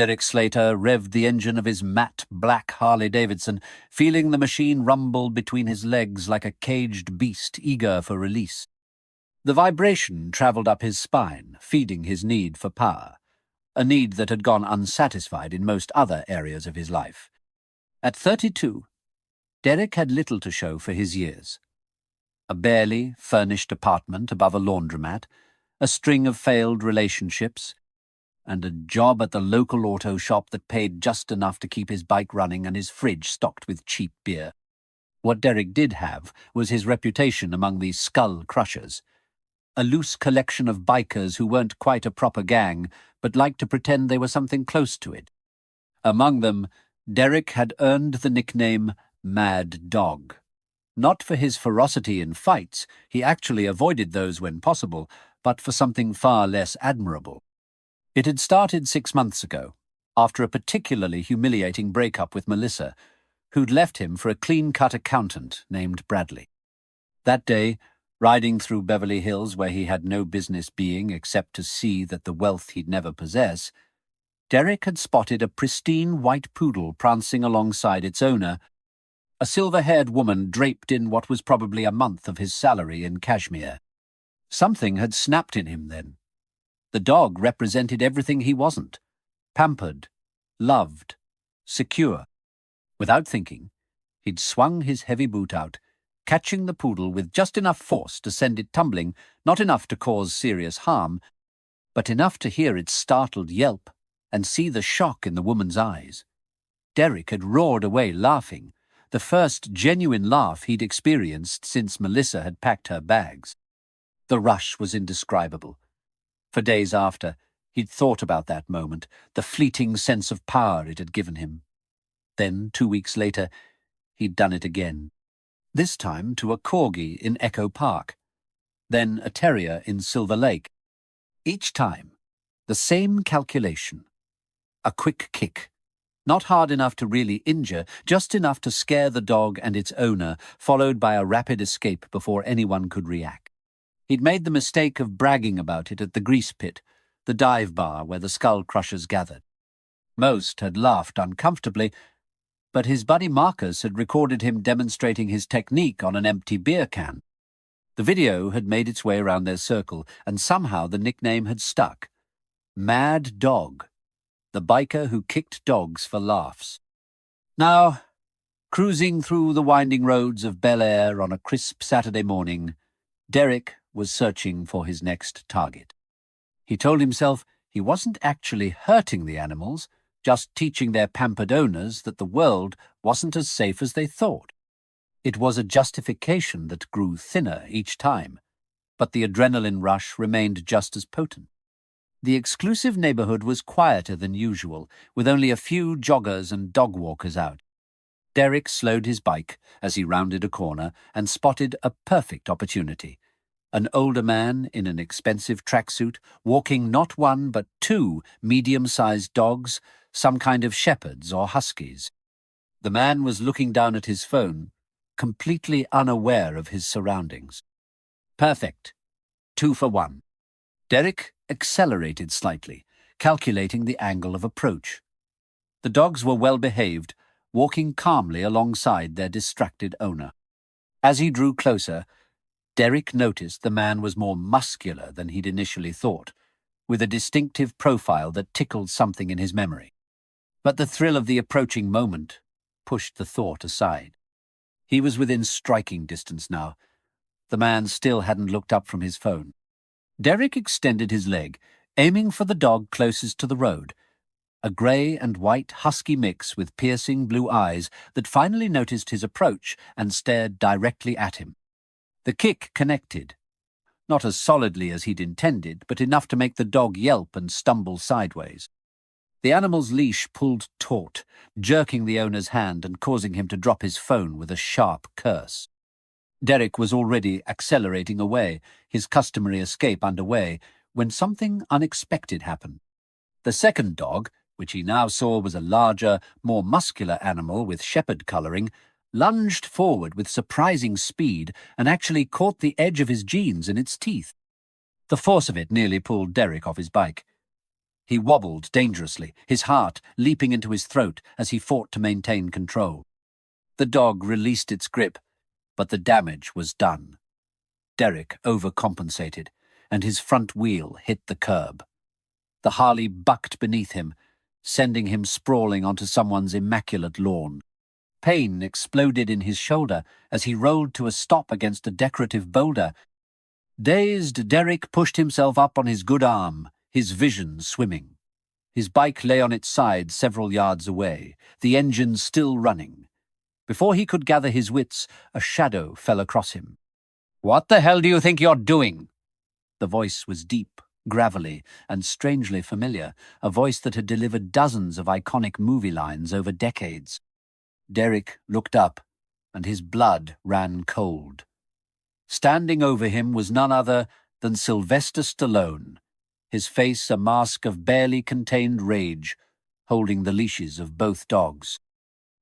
Derek Slater revved the engine of his matte black Harley-Davidson, feeling the machine rumble between his legs like a caged beast eager for release. The vibration travelled up his spine, feeding his need for power, a need that had gone unsatisfied in most other areas of his life. At 32, Derek had little to show for his years. A barely furnished apartment above a laundromat, a string of failed relationships, and a job at the local auto shop that paid just enough to keep his bike running and his fridge stocked with cheap beer. What Derek did have was his reputation among these skull crushers, a loose collection of bikers who weren't quite a proper gang, but liked to pretend they were something close to it. Among them, Derek had earned the nickname Mad Dog. Not for his ferocity in fights, he actually avoided those when possible, but for something far less admirable. It had started 6 months ago, after a particularly humiliating breakup with Melissa, who'd left him for a clean-cut accountant named Bradley. That day, riding through Beverly Hills where he had no business being except to see that the wealth he'd never possess, Derek had spotted a pristine white poodle prancing alongside its owner, a silver-haired woman draped in what was probably a month of his salary in cashmere. Something had snapped in him then. The dog represented everything he wasn't: pampered, loved, secure. Without thinking, he'd swung his heavy boot out, catching the poodle with just enough force to send it tumbling, not enough to cause serious harm, but enough to hear its startled yelp and see the shock in the woman's eyes. Derek had roared away laughing, the first genuine laugh he'd experienced since Melissa had packed her bags. The rush was indescribable. For days after, he'd thought about that moment, the fleeting sense of power it had given him. Then, 2 weeks later, he'd done it again. This time to a corgi in Echo Park, then a terrier in Silver Lake. Each time, the same calculation. A quick kick. Not hard enough to really injure, just enough to scare the dog and its owner, followed by a rapid escape before anyone could react. He'd made the mistake of bragging about it at the grease pit, the dive bar where the skull crushers gathered. Most had laughed uncomfortably, but his buddy Marcus had recorded him demonstrating his technique on an empty beer can. The video had made its way around their circle, and somehow the nickname had stuck. Mad Dog, the biker who kicked dogs for laughs. Now, cruising through the winding roads of Bel Air on a crisp Saturday morning, Derek was searching for his next target. He told himself he wasn't actually hurting the animals, just teaching their pampered owners that the world wasn't as safe as they thought. It was a justification that grew thinner each time, but the adrenaline rush remained just as potent. The exclusive neighborhood was quieter than usual, with only a few joggers and dog walkers out. Derek slowed his bike as he rounded a corner and spotted a perfect opportunity. An older man in an expensive tracksuit, walking not one but 2 medium-sized dogs, some kind of shepherds or huskies. The man was looking down at his phone, completely unaware of his surroundings. Perfect. 2 for 1. Derek accelerated slightly, calculating the angle of approach. The dogs were well behaved, walking calmly alongside their distracted owner. As he drew closer, Derek noticed the man was more muscular than he'd initially thought, with a distinctive profile that tickled something in his memory. But the thrill of the approaching moment pushed the thought aside. He was within striking distance now. The man still hadn't looked up from his phone. Derek extended his leg, aiming for the dog closest to the road, a grey and white husky mix with piercing blue eyes that finally noticed his approach and stared directly at him. The kick connected, not as solidly as he'd intended, but enough to make the dog yelp and stumble sideways. The animal's leash pulled taut, jerking the owner's hand and causing him to drop his phone with a sharp curse. Derek was already accelerating away, his customary escape underway, when something unexpected happened. The second dog, which he now saw was a larger, more muscular animal with shepherd colouring, lunged forward with surprising speed and actually caught the edge of his jeans in its teeth. The force of it nearly pulled Derek off his bike. He wobbled dangerously, his heart leaping into his throat as he fought to maintain control. The dog released its grip, but the damage was done. Derek overcompensated, and his front wheel hit the curb. The Harley bucked beneath him, sending him sprawling onto someone's immaculate lawn. Pain exploded in his shoulder as he rolled to a stop against a decorative boulder. Dazed, Derek pushed himself up on his good arm, his vision swimming. His bike lay on its side several yards away, the engine still running. Before he could gather his wits, a shadow fell across him. "What the hell do you think you're doing?" The voice was deep, gravelly, and strangely familiar, a voice that had delivered dozens of iconic movie lines over decades. Derek looked up, and his blood ran cold. Standing over him was none other than Sylvester Stallone, his face a mask of barely contained rage, holding the leashes of both dogs.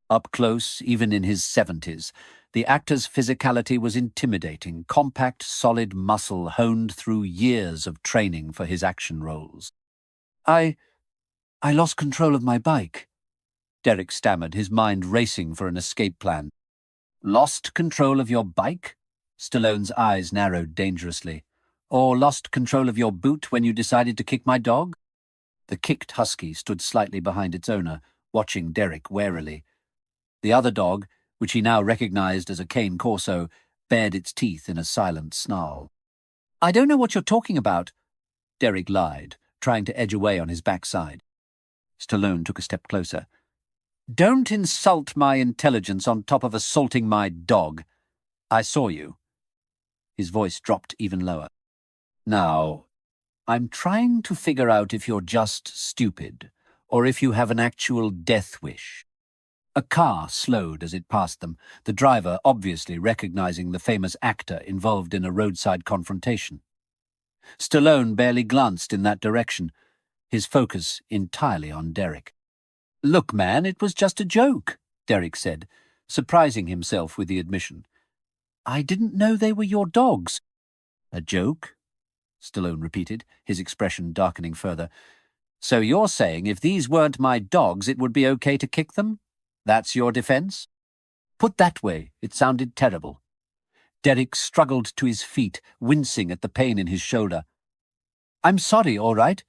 Up close, even in his 70s, the actor's physicality was intimidating, compact, solid muscle honed through years of training for his action roles. I lost control of my bike," Derek stammered, his mind racing for an escape plan. "Lost control of your bike?" Stallone's eyes narrowed dangerously. "Or lost control of your boot when you decided to kick my dog?" The kicked husky stood slightly behind its owner, watching Derek warily. The other dog, which he now recognized as a cane corso, bared its teeth in a silent snarl. "I don't know what you're talking about," Derek lied, trying to edge away on his backside. Stallone took a step closer. "Don't insult my intelligence on top of assaulting my dog. I saw you." His voice dropped even lower. "Now, I'm trying to figure out if you're just stupid, or if you have an actual death wish." A car slowed as it passed them, the driver obviously recognizing the famous actor involved in a roadside confrontation. Stallone barely glanced in that direction, his focus entirely on Derek. "Look, man, it was just a joke," Derek said, surprising himself with the admission. "I didn't know they were your dogs." "A joke?" Stallone repeated, his expression darkening further. "So you're saying if these weren't my dogs, it would be okay to kick them? That's your defense?" Put that way, it sounded terrible. Derek struggled to his feet, wincing at the pain in his shoulder. "I'm sorry, all right.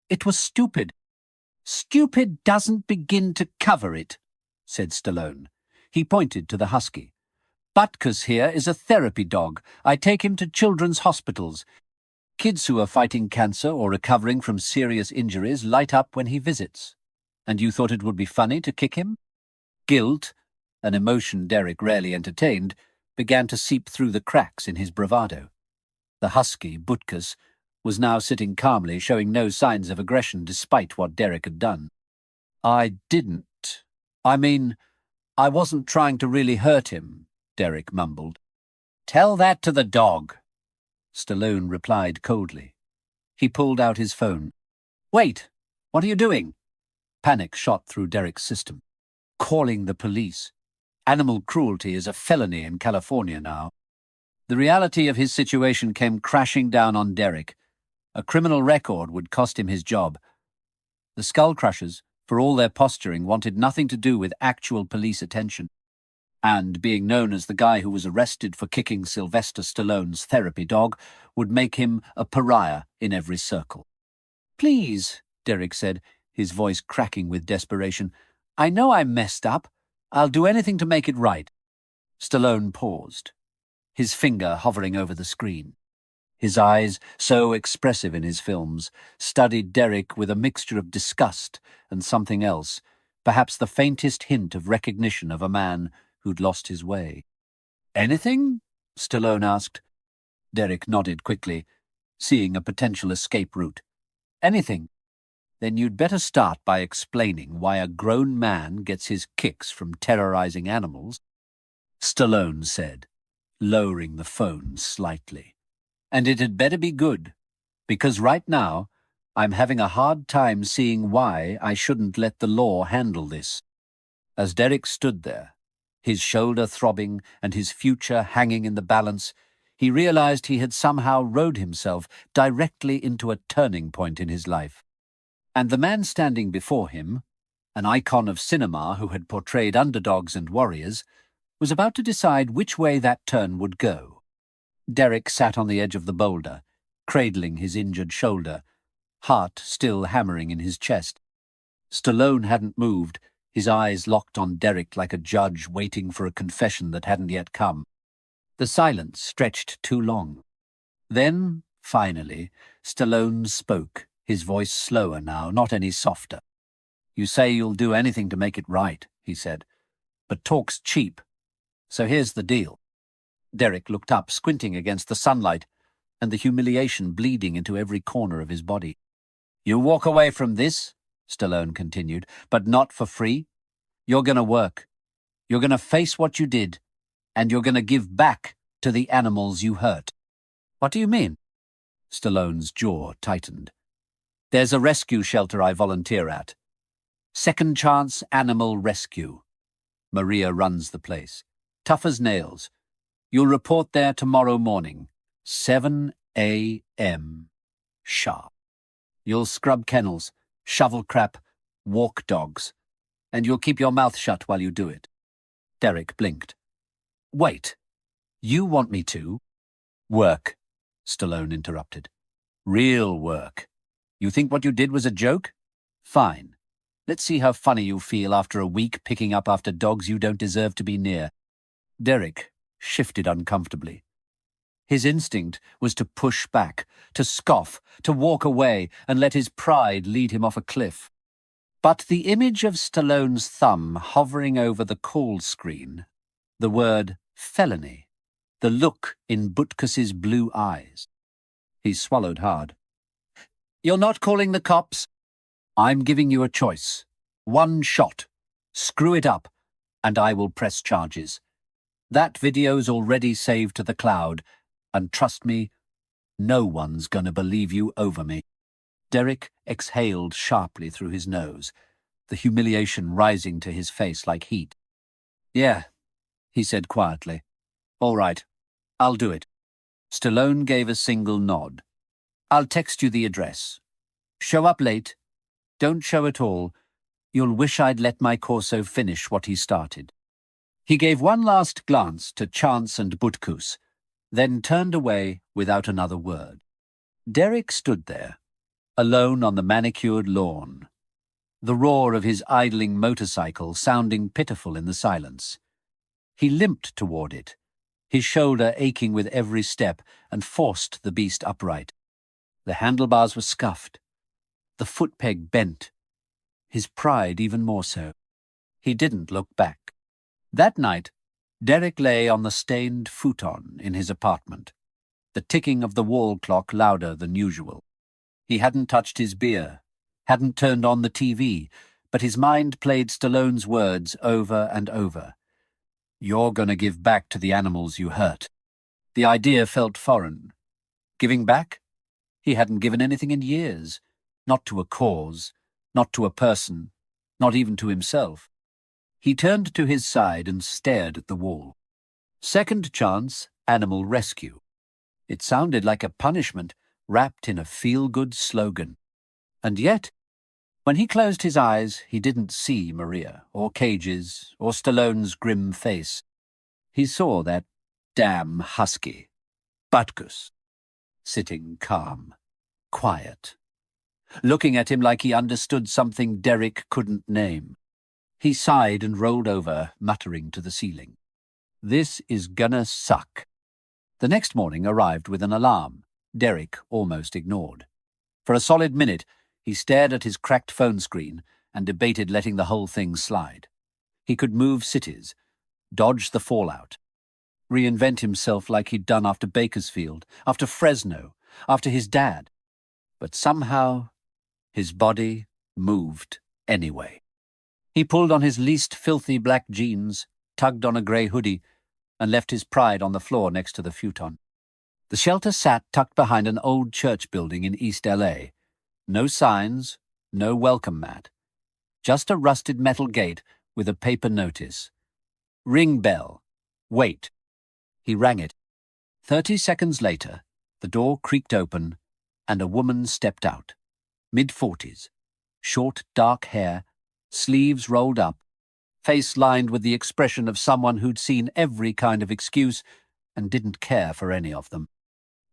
It was stupid." "Stupid doesn't begin to cover it," said Stallone. He pointed to the husky. "Butkus here is a therapy dog. I take him to children's hospitals. Kids who are fighting cancer or recovering from serious injuries light up when he visits. And you thought it would be funny to kick him?" Guilt, an emotion Derek rarely entertained, began to seep through the cracks in his bravado. The husky, Butkus, was now sitting calmly, showing no signs of aggression despite what Derek had done. "I didn't. I mean, I wasn't trying to really hurt him," Derek mumbled. "Tell that to the dog," Stallone replied coldly. He pulled out his phone. "Wait, what are you doing?" Panic shot through Derek's system. "Calling the police. Animal cruelty is a felony in California now." The reality of his situation came crashing down on Derek. A criminal record would cost him his job. The Skull Crushers, for all their posturing, wanted nothing to do with actual police attention. And being known as the guy who was arrested for kicking Sylvester Stallone's therapy dog would make him a pariah in every circle. "Please," Derek said, his voice cracking with desperation, "I know I messed up. I'll do anything to make it right." Stallone paused, his finger hovering over the screen. His eyes, so expressive in his films, studied Derek with a mixture of disgust and something else, perhaps the faintest hint of recognition of a man who'd lost his way. "Anything?" Stallone asked. Derek nodded quickly, seeing a potential escape route. "Anything. Then you'd better start by explaining why a grown man gets his kicks from terrorizing animals," Stallone said, lowering the phone slightly. "And it had better be good, because right now I'm having a hard time seeing why I shouldn't let the law handle this." As Derek stood there, his shoulder throbbing and his future hanging in the balance, he realized he had somehow rowed himself directly into a turning point in his life. And the man standing before him, an icon of cinema who had portrayed underdogs and warriors, was about to decide which way that turn would go. Derek sat on the edge of the boulder, cradling his injured shoulder, heart still hammering in his chest. Stallone hadn't moved, his eyes locked on Derek like a judge waiting for a confession that hadn't yet come. The silence stretched too long. Then, finally, Stallone spoke, his voice slower now, not any softer. "You say you'll do anything to make it right," he said, "but talk's cheap. So here's the deal." Derek looked up, squinting against the sunlight, and the humiliation bleeding into every corner of his body. "You walk away from this," Stallone continued, "but not for free. You're going to work. You're going to face what you did, and you're going to give back to the animals you hurt." "What do you mean?" Stallone's jaw tightened. "There's a rescue shelter I volunteer at. Second Chance Animal Rescue. Maria runs the place. Tough as nails. You'll report there tomorrow morning, 7 a.m. sharp. You'll scrub kennels, shovel crap, walk dogs, and you'll keep your mouth shut while you do it." Derek blinked. "Wait, you want me to?" "Work," Stallone interrupted. "Real work. You think what you did was a joke? Fine. Let's see how funny you feel after a week picking up after dogs you don't deserve to be near." Derek shifted uncomfortably. His instinct was to push back, to scoff, to walk away and let his pride lead him off a cliff. But the image of Stallone's thumb hovering over the call screen, the word felony, the look in Butkus's blue eyes. He swallowed hard. "You're not calling the cops?" "I'm giving you a choice. One shot. Screw it up, and I will press charges. That video's already saved to the cloud, and trust me, no one's gonna believe you over me." Derek exhaled sharply through his nose, the humiliation rising to his face like heat. "Yeah," he said quietly. "All right, I'll do it." Stallone gave a single nod. "I'll text you the address. Show up late. Don't show at all. You'll wish I'd let my Corso finish what he started." He gave one last glance to Chance and Butkus, then turned away without another word. Derek stood there, alone on the manicured lawn, the roar of his idling motorcycle sounding pitiful in the silence. He limped toward it, his shoulder aching with every step, and forced the beast upright. The handlebars were scuffed, the footpeg bent, his pride even more so. He didn't look back. That night, Derek lay on the stained futon in his apartment, the ticking of the wall clock louder than usual. He hadn't touched his beer, hadn't turned on the TV, but his mind played Stallone's words over and over. "You're gonna give back to the animals you hurt." The idea felt foreign. Giving back? He hadn't given anything in years. Not to a cause, not to a person, not even to himself. He turned to his side and stared at the wall. Second Chance Animal Rescue. It sounded like a punishment wrapped in a feel-good slogan. And yet, when he closed his eyes, he didn't see Maria, or cages, or Stallone's grim face. He saw that damn husky, Butkus, sitting calm, quiet, looking at him like he understood something Derek couldn't name. He sighed and rolled over, muttering to the ceiling. "This is gonna suck." The next morning arrived with an alarm Derek almost ignored. For a solid minute, he stared at his cracked phone screen and debated letting the whole thing slide. He could move cities, dodge the fallout, reinvent himself like he'd done after Bakersfield, after Fresno, after his dad. But somehow, his body moved anyway. He pulled on his least filthy black jeans, tugged on a grey hoodie, and left his pride on the floor next to the futon. The shelter sat tucked behind an old church building in East L.A. No signs, no welcome mat. Just a rusted metal gate with a paper notice. "Ring bell. Wait." He rang it. 30 seconds later, the door creaked open, and a woman stepped out, mid-40s, Short, dark hair, sleeves rolled up, face lined with the expression of someone who'd seen every kind of excuse and didn't care for any of them.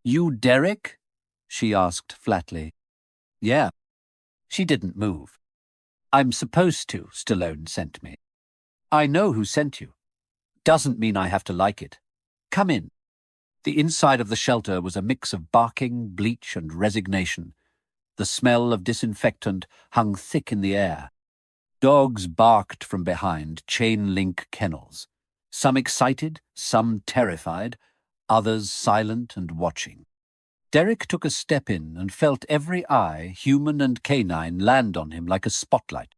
"You Derek?" she asked flatly. "Yeah." She didn't move. "I'm supposed to, Stallone sent me." "I know who sent you. Doesn't mean I have to like it. Come in." The inside of the shelter was a mix of barking, bleach, and resignation. The smell of disinfectant hung thick in the air. Dogs barked from behind chain-link kennels, some excited, some terrified, others silent and watching. Derek took a step in and felt every eye, human and canine, land on him like a spotlight.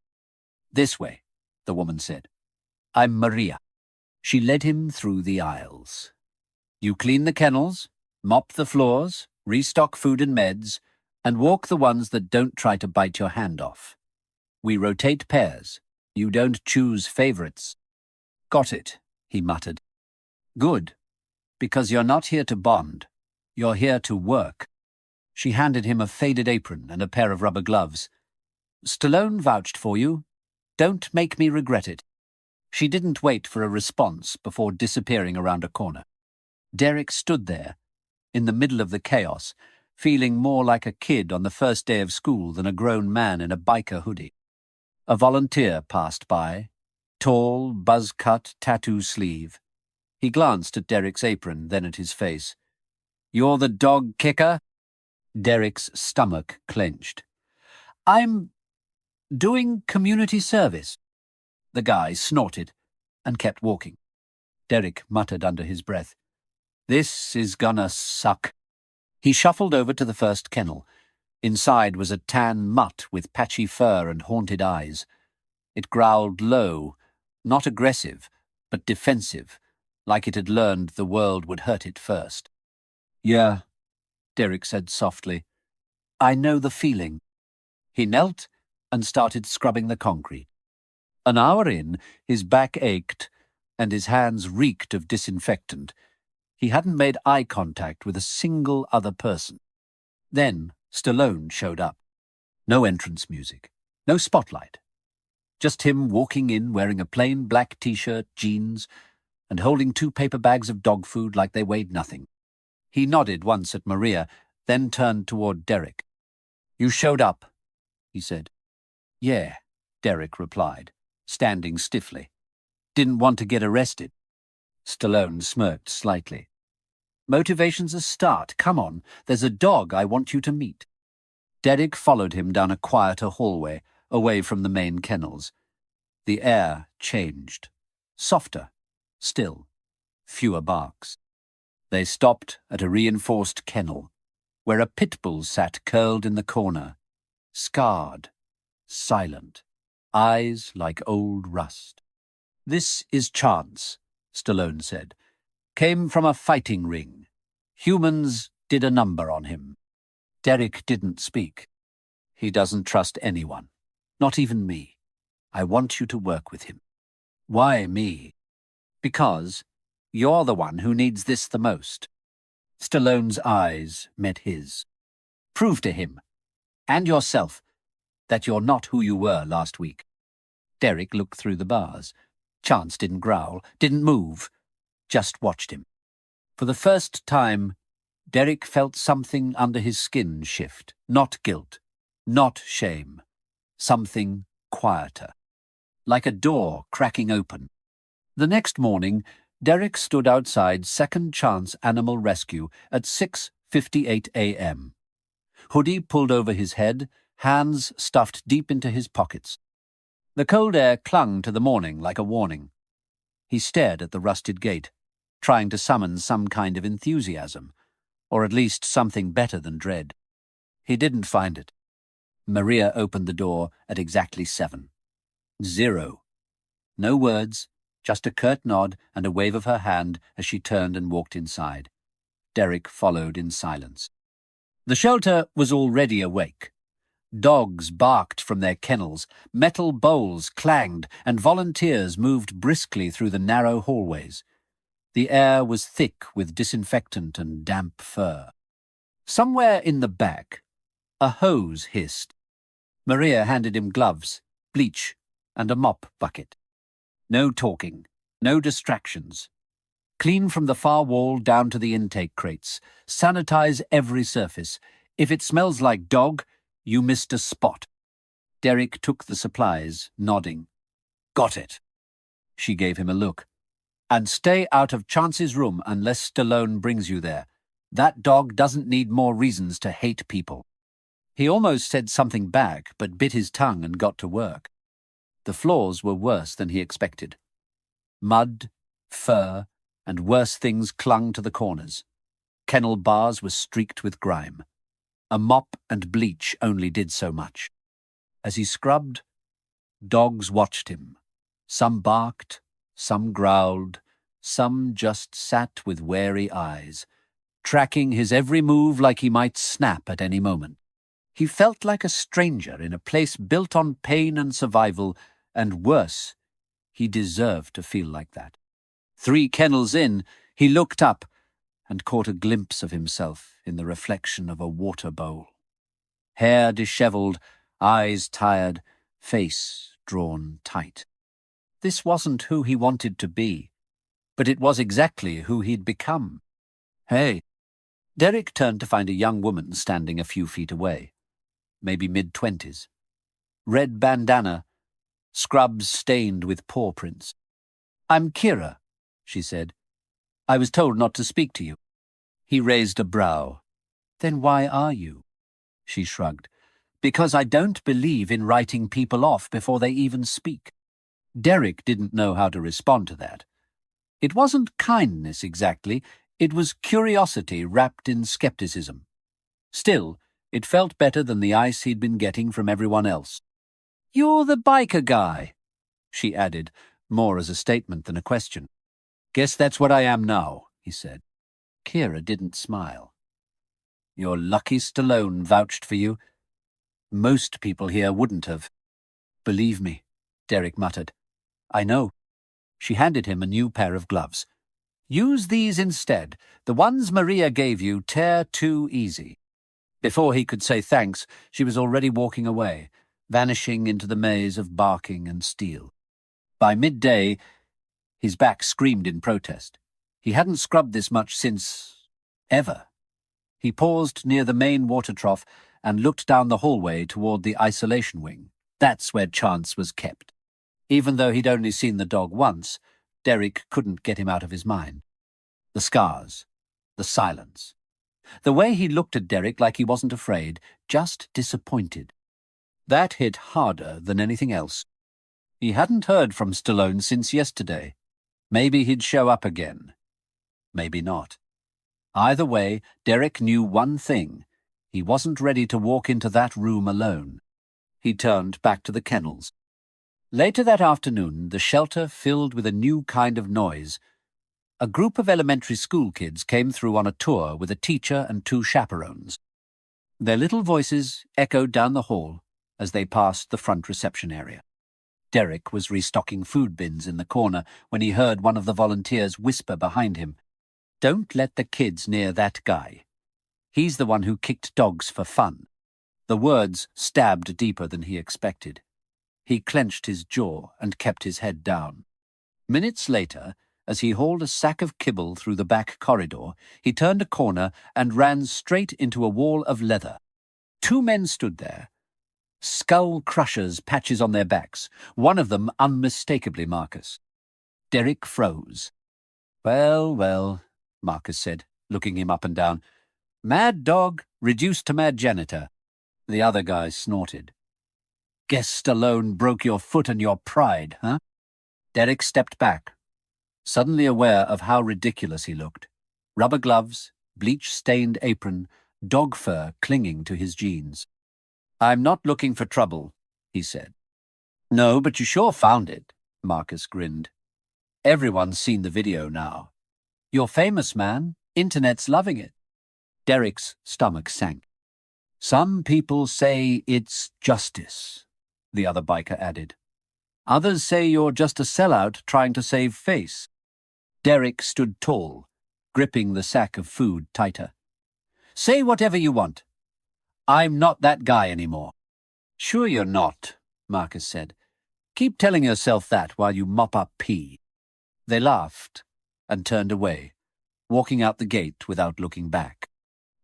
"This way," the woman said. "I'm Maria." She led him through the aisles. "You clean the kennels, mop the floors, restock food and meds, and walk the ones that don't try to bite your hand off. We rotate pairs. You don't choose favorites." "Got it," he muttered. "Good, because you're not here to bond. You're here to work." She handed him a faded apron and a pair of rubber gloves. "Stallone vouched for you. Don't make me regret it." She didn't wait for a response before disappearing around a corner. Derek stood there, in the middle of the chaos, feeling more like a kid on the first day of school than a grown man in a biker hoodie. A volunteer passed by, tall, buzz-cut, tattoo sleeve. He glanced at Derek's apron, then at his face. "You're the dog kicker?" Derek's stomach clenched. "I'm doing community service." The guy snorted and kept walking. Derek muttered under his breath, "This is gonna suck." He shuffled over to the first kennel. Inside was a tan mutt with patchy fur and haunted eyes. It growled low, not aggressive, but defensive, like it had learned the world would hurt it first. "Yeah," Derek said softly. "I know the feeling." He knelt and started scrubbing the concrete. An hour in, his back ached and his hands reeked of disinfectant. He hadn't made eye contact with a single other person. Then Stallone showed up. No entrance music, no spotlight. Just him walking in wearing a plain black t-shirt, jeans, and holding 2 paper bags of dog food like they weighed nothing. He nodded once at Maria, then turned toward Derek. "You showed up," he said. "Yeah," Derek replied, standing stiffly. "Didn't want to get arrested." Stallone smirked slightly. "Motivation's a start. Come on, there's a dog I want you to meet." Derek followed him down a quieter hallway, away from the main kennels. The air changed. Softer, still, fewer barks. They stopped at a reinforced kennel, where a pit bull sat curled in the corner, scarred, silent, eyes like old rust. "This is Chance," Stallone said. "Came from a fighting ring. Humans did a number on him." Derek didn't speak. "He doesn't trust anyone, not even me. I want you to work with him." "Why me?" "Because you're the one who needs this the most." Stallone's eyes met his. "Prove to him, and yourself, that you're not who you were last week." Derek looked through the bars. Chance didn't growl, didn't move, just watched him. For the first time, Derek felt something under his skin shift. Not guilt, not shame. Something quieter. Like a door cracking open. The next morning, Derek stood outside Second Chance Animal Rescue at 6:58 a.m. Hoodie pulled over his head, hands stuffed deep into his pockets. The cold air clung to the morning like a warning. He stared at the rusted gate, trying to summon some kind of enthusiasm, or at least something better than dread. He didn't find it. Maria opened the door at exactly 7. 0. No words, just a curt nod and a wave of her hand as she turned and walked inside. Derek followed in silence. The shelter was already awake. Dogs barked from their kennels, metal bowls clanged, and volunteers moved briskly through the narrow hallways. The air was thick with disinfectant and damp fur. Somewhere in the back, a hose hissed. Maria handed him gloves, bleach, and a mop bucket. No talking, no distractions. Clean from the far wall down to the intake crates. Sanitize every surface. If it smells like dog, you missed a spot. Derek took the supplies, nodding. Got it. She gave him a look. And stay out of Chance's room unless Stallone brings you there. That dog doesn't need more reasons to hate people. He almost said something back, but bit his tongue and got to work. The floors were worse than he expected. Mud, fur, and worse things clung to the corners. Kennel bars were streaked with grime. A mop and bleach only did so much. As he scrubbed, dogs watched him. Some barked, some growled, some just sat with wary eyes, tracking his every move like he might snap at any moment. He felt like a stranger in a place built on pain and survival, and worse, he deserved to feel like that. 3 kennels in, he looked up and caught a glimpse of himself in the reflection of a water bowl. Hair disheveled, eyes tired, face drawn tight. This wasn't who he wanted to be, but it was exactly who he'd become. Hey. Derek turned to find a young woman standing a few feet away, maybe mid-20s. Red bandana, scrubs stained with paw prints. I'm Kira, she said. I was told not to speak to you. He raised a brow. Then why are you? She shrugged. Because I don't believe in writing people off before they even speak. Derek didn't know how to respond to that. It wasn't kindness exactly, it was curiosity wrapped in skepticism. Still, it felt better than the ice he'd been getting from everyone else. You're the biker guy, she added, more as a statement than a question. Guess that's what I am now, he said. Kira didn't smile. You're lucky Stallone vouched for you. Most people here wouldn't have. Believe me, Derek muttered. I know. She handed him a new pair of gloves. Use these instead. The ones Maria gave you tear too easy. Before he could say thanks, she was already walking away, vanishing into the maze of barking and steel. By midday, his back screamed in protest. He hadn't scrubbed this much since... ever. He paused near the main water trough and looked down the hallway toward the isolation wing. That's where Chance was kept. Even though he'd only seen the dog once, Derek couldn't get him out of his mind. The scars, the silence. The way he looked at Derek like he wasn't afraid, just disappointed. That hit harder than anything else. He hadn't heard from Stallone since yesterday. Maybe he'd show up again. Maybe not. Either way, Derek knew one thing. He wasn't ready to walk into that room alone. He turned back to the kennels. Later that afternoon, the shelter filled with a new kind of noise. A group of elementary school kids came through on a tour with a teacher and 2 chaperones. Their little voices echoed down the hall as they passed the front reception area. Derek was restocking food bins in the corner when he heard one of the volunteers whisper behind him, "Don't let the kids near that guy. He's the one who kicked dogs for fun." The words stabbed deeper than he expected. He clenched his jaw and kept his head down. Minutes later, as he hauled a sack of kibble through the back corridor, he turned a corner and ran straight into a wall of leather. 2 men stood there, skull crushers patches on their backs, one of them unmistakably Marcus. Derek froze. Well, well, Marcus said, looking him up and down. Mad dog, reduced to mad janitor. The other guy snorted. Guess Stallone broke your foot and your pride, huh? Derek stepped back, suddenly aware of how ridiculous he looked. Rubber gloves, bleach-stained apron, dog fur clinging to his jeans. I'm not looking for trouble, he said. No, but you sure found it, Marcus grinned. Everyone's seen the video now. You're famous, man. Internet's loving it. Derek's stomach sank. Some people say it's justice, the other biker added. Others say you're just a sellout trying to save face. Derek stood tall, gripping the sack of food tighter. Say whatever you want. I'm not that guy anymore. Sure you're not, Marcus said. Keep telling yourself that while you mop up pee. They laughed and turned away, walking out the gate without looking back.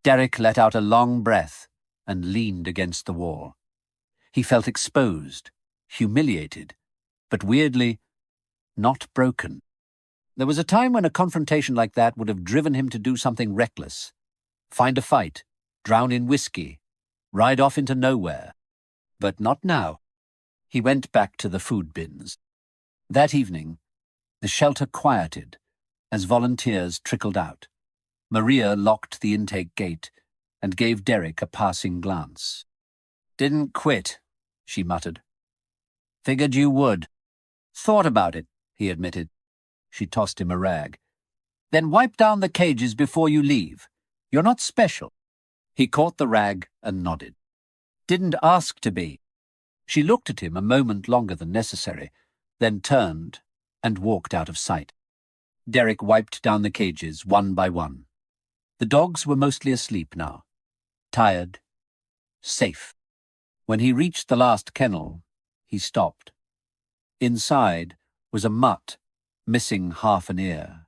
Derek let out a long breath and leaned against the wall. He felt exposed, humiliated, but weirdly, not broken. There was a time when a confrontation like that would have driven him to do something reckless. Find a fight, drown in whiskey, ride off into nowhere. But not now. He went back to the food bins. That evening, the shelter quieted as volunteers trickled out. Maria locked the intake gate and gave Derek a passing glance. Didn't quit, she muttered. Figured you would. Thought about it, he admitted. She tossed him a rag. Then wipe down the cages before you leave. You're not special. He caught the rag and nodded. Didn't ask to be. She looked at him a moment longer than necessary, then turned and walked out of sight. Derek wiped down the cages one by one. The dogs were mostly asleep now. Tired. Safe. When he reached the last kennel, he stopped. Inside was a mutt, missing half an ear.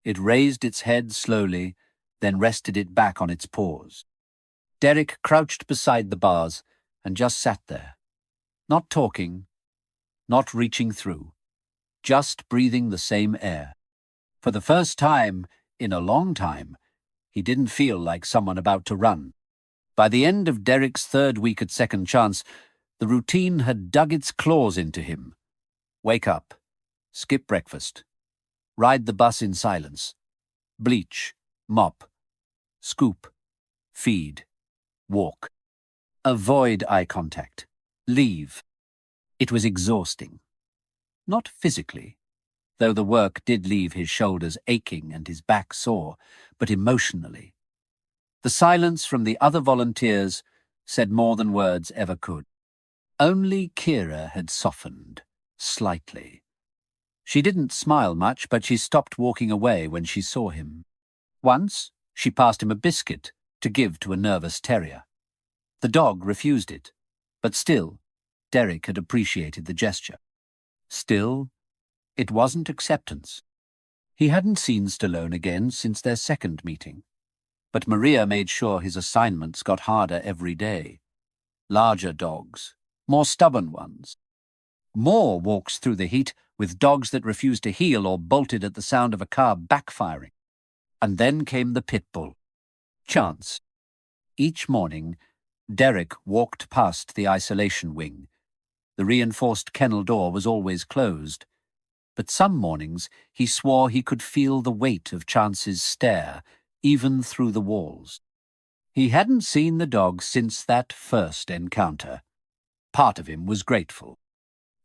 It raised its head slowly, then rested it back on its paws. Derek crouched beside the bars and just sat there, not talking, not reaching through, just breathing the same air. For the first time in a long time, he didn't feel like someone about to run. By the end of Derek's third week at Second Chance, the routine had dug its claws into him. Wake up, skip breakfast, ride the bus in silence, bleach, mop, scoop, feed, walk. Avoid eye contact. Leave. It was exhausting. Not physically, though the work did leave his shoulders aching and his back sore, but emotionally. The silence from the other volunteers said more than words ever could. Only Kira had softened, slightly. She didn't smile much, but she stopped walking away when she saw him. Once, she passed him a biscuit to give to a nervous terrier. The dog refused it, but still, Derek had appreciated the gesture. Still, it wasn't acceptance. He hadn't seen Stallone again since their second meeting, but Maria made sure his assignments got harder every day. Larger dogs, more stubborn ones. More walks through the heat with dogs that refused to heel or bolted at the sound of a car backfiring. And then came the pit bull. Chance. Each morning, Derek walked past the isolation wing. The reinforced kennel door was always closed, but some mornings he swore he could feel the weight of Chance's stare, even through the walls. He hadn't seen the dog since that first encounter. Part of him was grateful.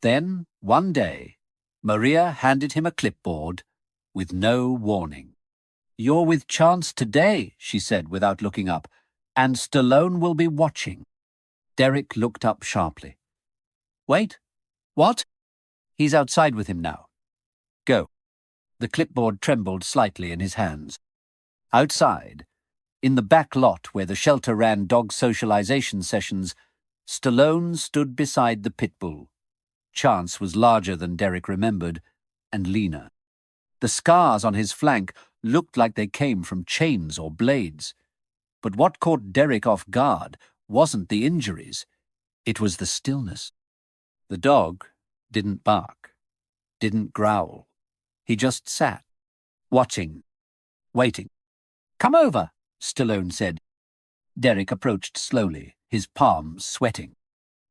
Then, one day, Maria handed him a clipboard with no warning. "You're with Chance today," she said without looking up, "and Stallone will be watching." Derek looked up sharply. "Wait, what?" "He's outside with him now. Go." The clipboard trembled slightly in his hands. Outside, in the back lot where the shelter ran dog socialization sessions, Stallone stood beside the pit bull. Chance was larger than Derek remembered, and leaner. The scars on his flank looked like they came from chains or blades. But what caught Derek off guard wasn't the injuries. It was the stillness. The dog didn't bark, didn't growl. He just sat, watching, waiting. "Come over," Stallone said. Derek approached slowly, his palms sweating.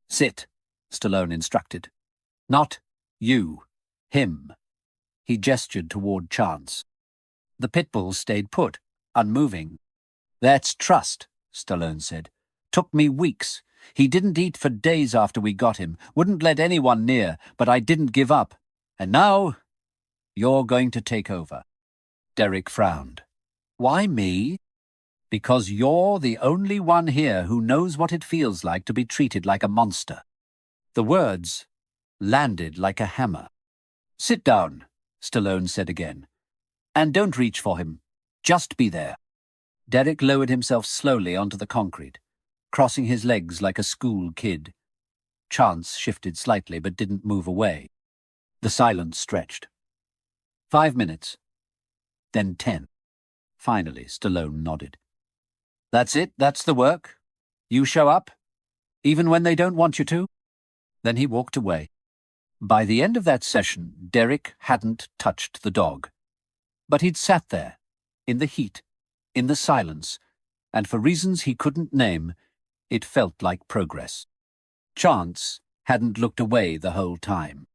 "Sit," Stallone instructed. "Not you, him." He gestured toward Chance. The pit bull stayed put, unmoving. "That's trust," Stallone said. "Took me weeks. He didn't eat for days after we got him, wouldn't let anyone near, but I didn't give up. And now, you're going to take over." Derek frowned. "Why me?" "Because you're the only one here who knows what it feels like to be treated like a monster." The words landed like a hammer. "Sit down," Stallone said again. "And don't reach for him. Just be there." Derek lowered himself slowly onto the concrete, crossing his legs like a school kid. Chance shifted slightly but didn't move away. The silence stretched. 5 minutes. Then 10. Finally, Stallone nodded. That's it? That's the work? You show up? Even when they don't want you to? Then he walked away. By the end of that session, Derek hadn't touched the dog. But he'd sat there, in the heat, in the silence, and for reasons he couldn't name, it felt like progress. Chance hadn't looked away the whole time.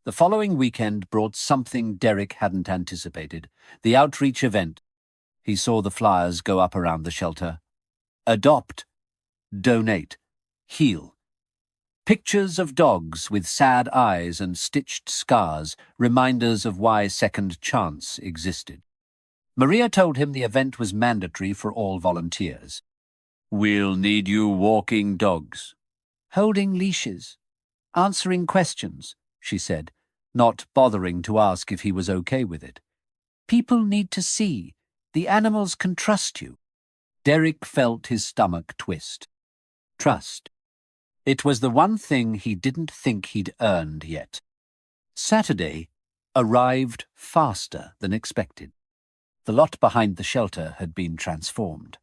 The following weekend brought something Derek hadn't anticipated, the outreach event. He saw the flyers go up around the shelter. Adopt, donate, heal. Pictures of dogs with sad eyes and stitched scars, reminders of why Second Chance existed. Maria told him the event was mandatory for all volunteers. We'll need you walking dogs. Holding leashes. Answering questions, she said, not bothering to ask if he was okay with it. People need to see. The animals can trust you. Derek felt his stomach twist. Trust. It was the one thing he didn't think he'd earned yet. Saturday arrived faster than expected. The lot behind the shelter had been transformed.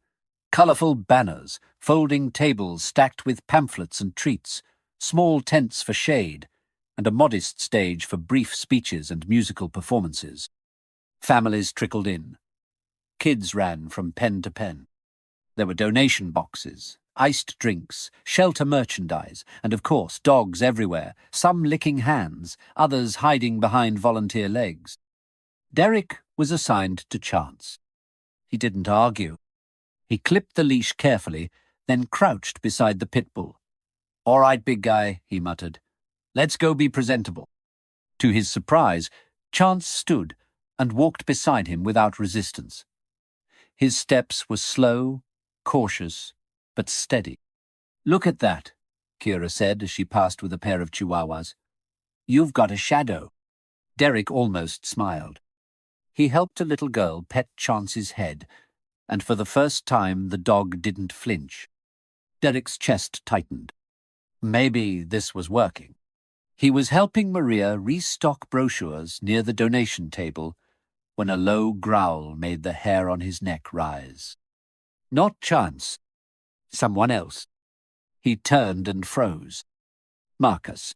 Colourful banners, folding tables stacked with pamphlets and treats, small tents for shade, and a modest stage for brief speeches and musical performances. Families trickled in. Kids ran from pen to pen. There were donation boxes, iced drinks, shelter merchandise, and of course dogs everywhere, some licking hands, others hiding behind volunteer legs. Derek was assigned to Chance. He didn't argue. He clipped the leash carefully, then crouched beside the pit bull. "All right, big guy," he muttered. "Let's go be presentable." To his surprise, Chance stood and walked beside him without resistance. His steps were slow, cautious, but steady. "Look at that," Kira said as she passed with a pair of chihuahuas. "You've got a shadow." Derek almost smiled. He helped a little girl pet Chance's head, and for the first time the dog didn't flinch. Derek's chest tightened. Maybe this was working. He was helping Maria restock brochures near the donation table when a low growl made the hair on his neck rise. Not Chance. Someone else. He turned and froze. Marcus.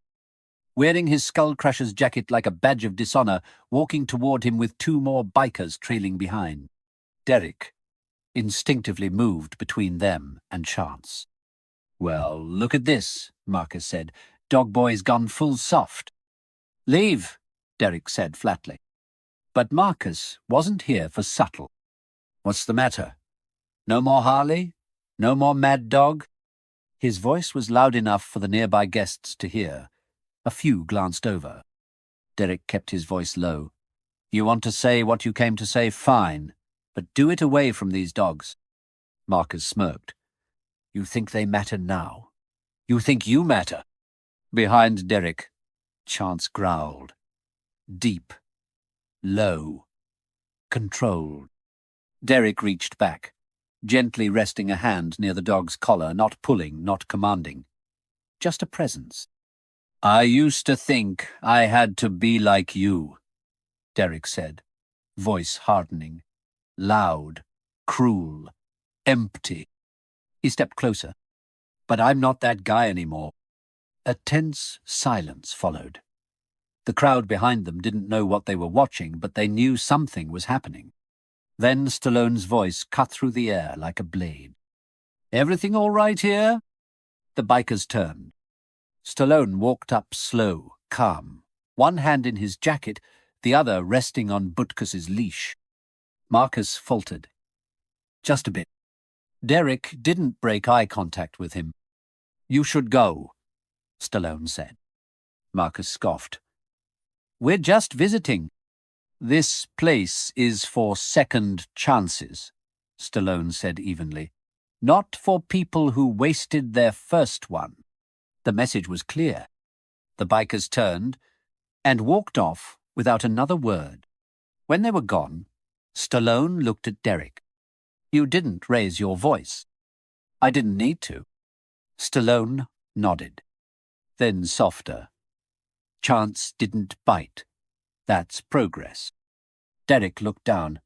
Wearing his skull-crusher's jacket like a badge of dishonor, walking toward him with 2 more bikers trailing behind. Derek instinctively moved between them and Chance. "Well, look at this," Marcus said. "Dog boy's gone full soft." "Leave," Derek said flatly. But Marcus wasn't here for subtle. "What's the matter? No more Harley? No more mad dog?" His voice was loud enough for the nearby guests to hear. A few glanced over. Derek kept his voice low. "You want to say what you came to say, fine, but do it away from these dogs." Marcus smirked. "You think they matter now? You think you matter?" Behind Derek, Chance growled. Deep. Low. Controlled. Derek reached back, gently resting a hand near the dog's collar, not pulling, not commanding. Just a presence. "I used to think I had to be like you," Derek said, voice hardening. Loud, cruel, empty. He stepped closer. "But I'm not that guy anymore." A tense silence followed. The crowd behind them didn't know what they were watching, but they knew something was happening. Then Stallone's voice cut through the air like a blade. "Everything all right here?" The bikers turned. Stallone walked up slow, calm, one hand in his jacket, the other resting on Butkus's leash. Marcus faltered. "Just a bit." Derek didn't break eye contact with him. "You should go," Stallone said. Marcus scoffed. "We're just visiting." "This place is for second chances," Stallone said evenly. "Not for people who wasted their first one." The message was clear. The bikers turned and walked off without another word. When they were gone, Stallone looked at Derek. "You didn't raise your voice." "I didn't need to." Stallone nodded. then softer. Chance didn't bite. That's progress. Derek looked down.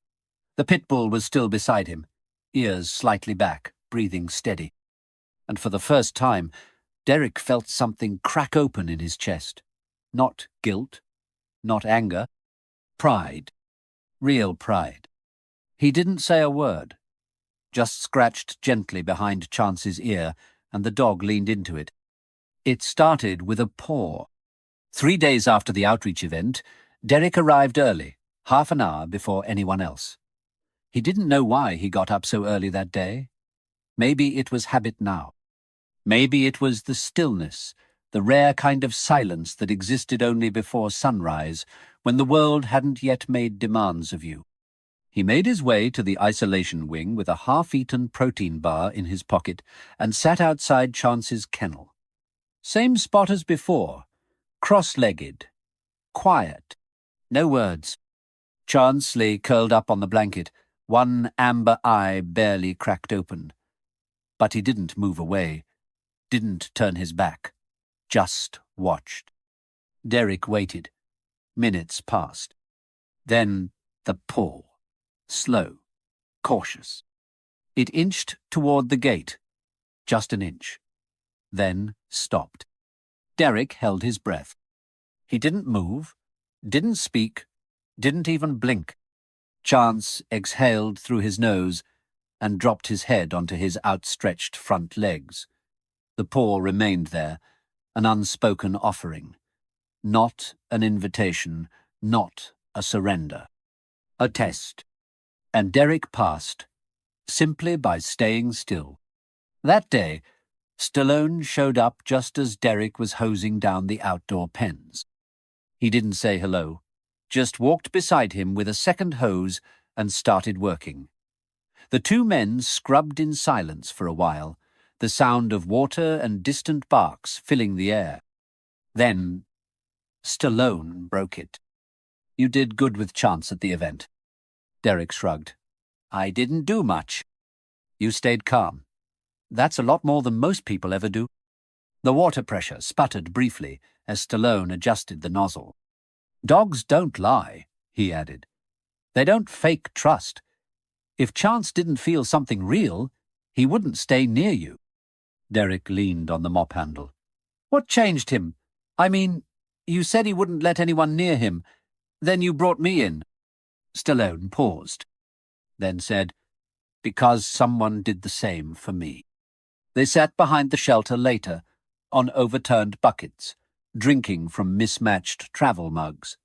The pit bull was still beside him, ears slightly back, breathing steady. And for the first time, Derek felt something crack open in his chest. Not guilt, not anger. Pride. Real pride. He didn't say a word, just scratched gently behind Chance's ear, and the dog leaned into it. It started with a paw. 3 days after the outreach event, Derek arrived early, half an hour before anyone else. He didn't know why he got up so early that day. Maybe it was habit now. Maybe it was the stillness, the rare kind of silence that existed only before sunrise, when the world hadn't yet made demands of you. He made his way to the isolation wing with a half-eaten protein bar in his pocket and sat outside Chance's kennel. Same spot as before, cross-legged, quiet, no words. Chance lay curled up on the blanket, one amber eye barely cracked open. But he didn't move away, didn't turn his back, just watched. Derek waited. Minutes passed. Then the paw. Slow, cautious. It inched toward the gate, just an inch. Then stopped. Derek held his breath. He didn't move, didn't speak, didn't even blink. Chance exhaled through his nose and dropped his head onto his outstretched front legs. The paw remained there, an unspoken offering. Not an invitation, not a surrender. A test. And Derek passed, simply by staying still. That day, Stallone showed up just as Derek was hosing down the outdoor pens. He didn't say hello, just walked beside him with a second hose and started working. The two men scrubbed in silence for a while, the sound of water and distant barks filling the air. Then, Stallone broke it. "You did good with Chance at the event." Derek shrugged. "I didn't do much." "You stayed calm. That's a lot more than most people ever do." The water pressure sputtered briefly as Stallone adjusted the nozzle. "Dogs don't lie," he added. "They don't fake trust. If Chance didn't feel something real, he wouldn't stay near you." Derek leaned on the mop handle. "What changed him? I mean, you said he wouldn't let anyone near him. Then you brought me in." Stallone paused, then said, "Because someone did the same for me." They sat behind the shelter later, on overturned buckets, drinking from mismatched travel mugs.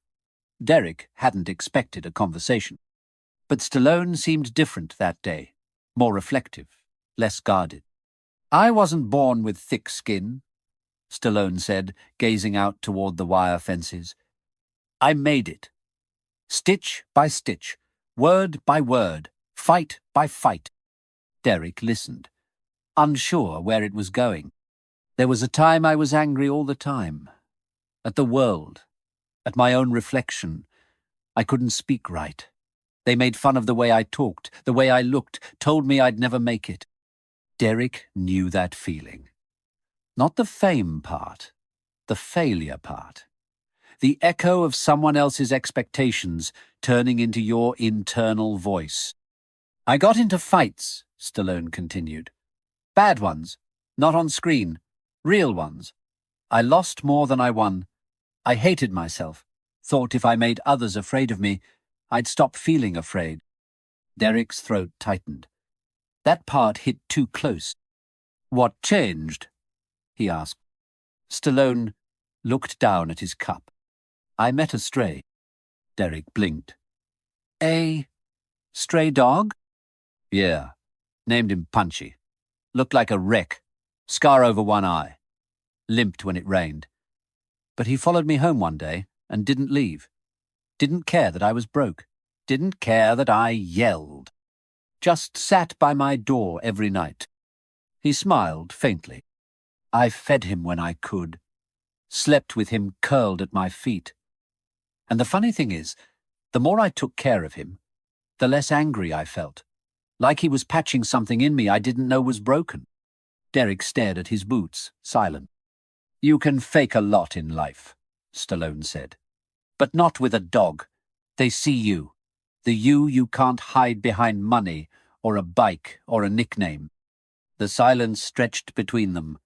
Derek hadn't expected a conversation. But Stallone seemed different that day, more reflective, less guarded. "I wasn't born with thick skin," Stallone said, gazing out toward the wire fences. "I made it. Stitch by stitch, word by word, fight by fight." Derek listened, unsure where it was going. "There was a time I was angry all the time. At the world, at my own reflection. I couldn't speak right. They made fun of the way I talked, the way I looked, told me I'd never make it." Derek knew that feeling. Not the fame part, the failure part. The echo of someone else's expectations turning into your internal voice. "I got into fights," Stallone continued. "Bad ones, not on screen, real ones. I lost more than I won. I hated myself, thought if I made others afraid of me, I'd stop feeling afraid." Derek's throat tightened. That part hit too close. "What changed?" he asked. Stallone looked down at his cup. "I met a stray." Derek blinked. "A stray dog?" "Yeah. Named him Punchy. Looked like a wreck. Scar over one eye. Limped when it rained. But he followed me home one day and didn't leave. Didn't care that I was broke. Didn't care that I yelled. Just sat by my door every night." He smiled faintly. "I fed him when I could. Slept with him curled at my feet. And the funny thing is, the more I took care of him, the less angry I felt. Like he was patching something in me I didn't know was broken." Derek stared at his boots, silent. You can fake a lot in life, Stallone said. But not with a dog. They see you. The you can't hide behind money, or a bike, or a nickname. The silence stretched between them.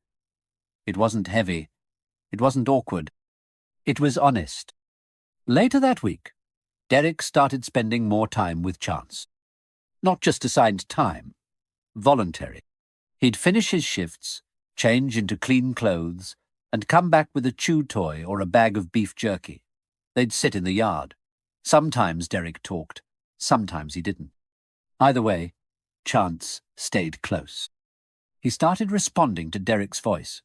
It wasn't heavy. It wasn't awkward. It was honest. Later that week, Derek started spending more time with Chance. Not just assigned time. Voluntary. He'd finish his shifts, change into clean clothes, and come back with a chew toy or a bag of beef jerky. They'd sit in the yard. Sometimes Derek talked, sometimes he didn't. Either way, Chance stayed close. He started responding to Derek's voice.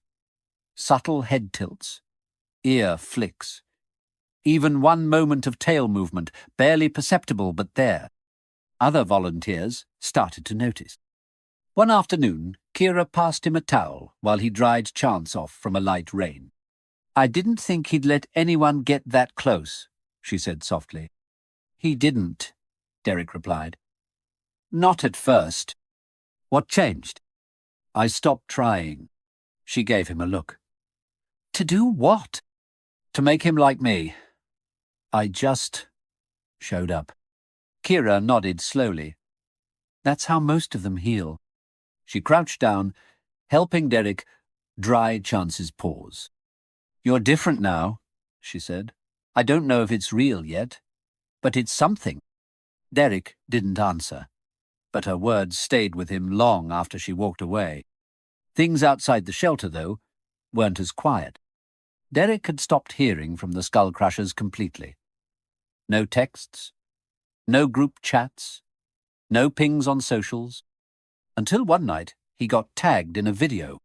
Subtle head tilts, ear flicks, even one moment of tail movement, barely perceptible but there. Other volunteers started to notice. One afternoon, Kira passed him a towel while he dried Chance off from a light rain. I didn't think he'd let anyone get that close, she said softly. He didn't, Derek replied. Not at first. What changed? I stopped trying. She gave him a look. To do what? To make him like me. I just showed up. Kira nodded slowly. That's how most of them heal. She crouched down, helping Derek dry Chance's paws. You're different now, she said. I don't know if it's real yet, but it's something. Derek didn't answer, but her words stayed with him long after she walked away. Things outside the shelter, though, weren't as quiet. Derek had stopped hearing from the Skull Crushers completely. No texts, no group chats, no pings on socials, until one night he got tagged in a video.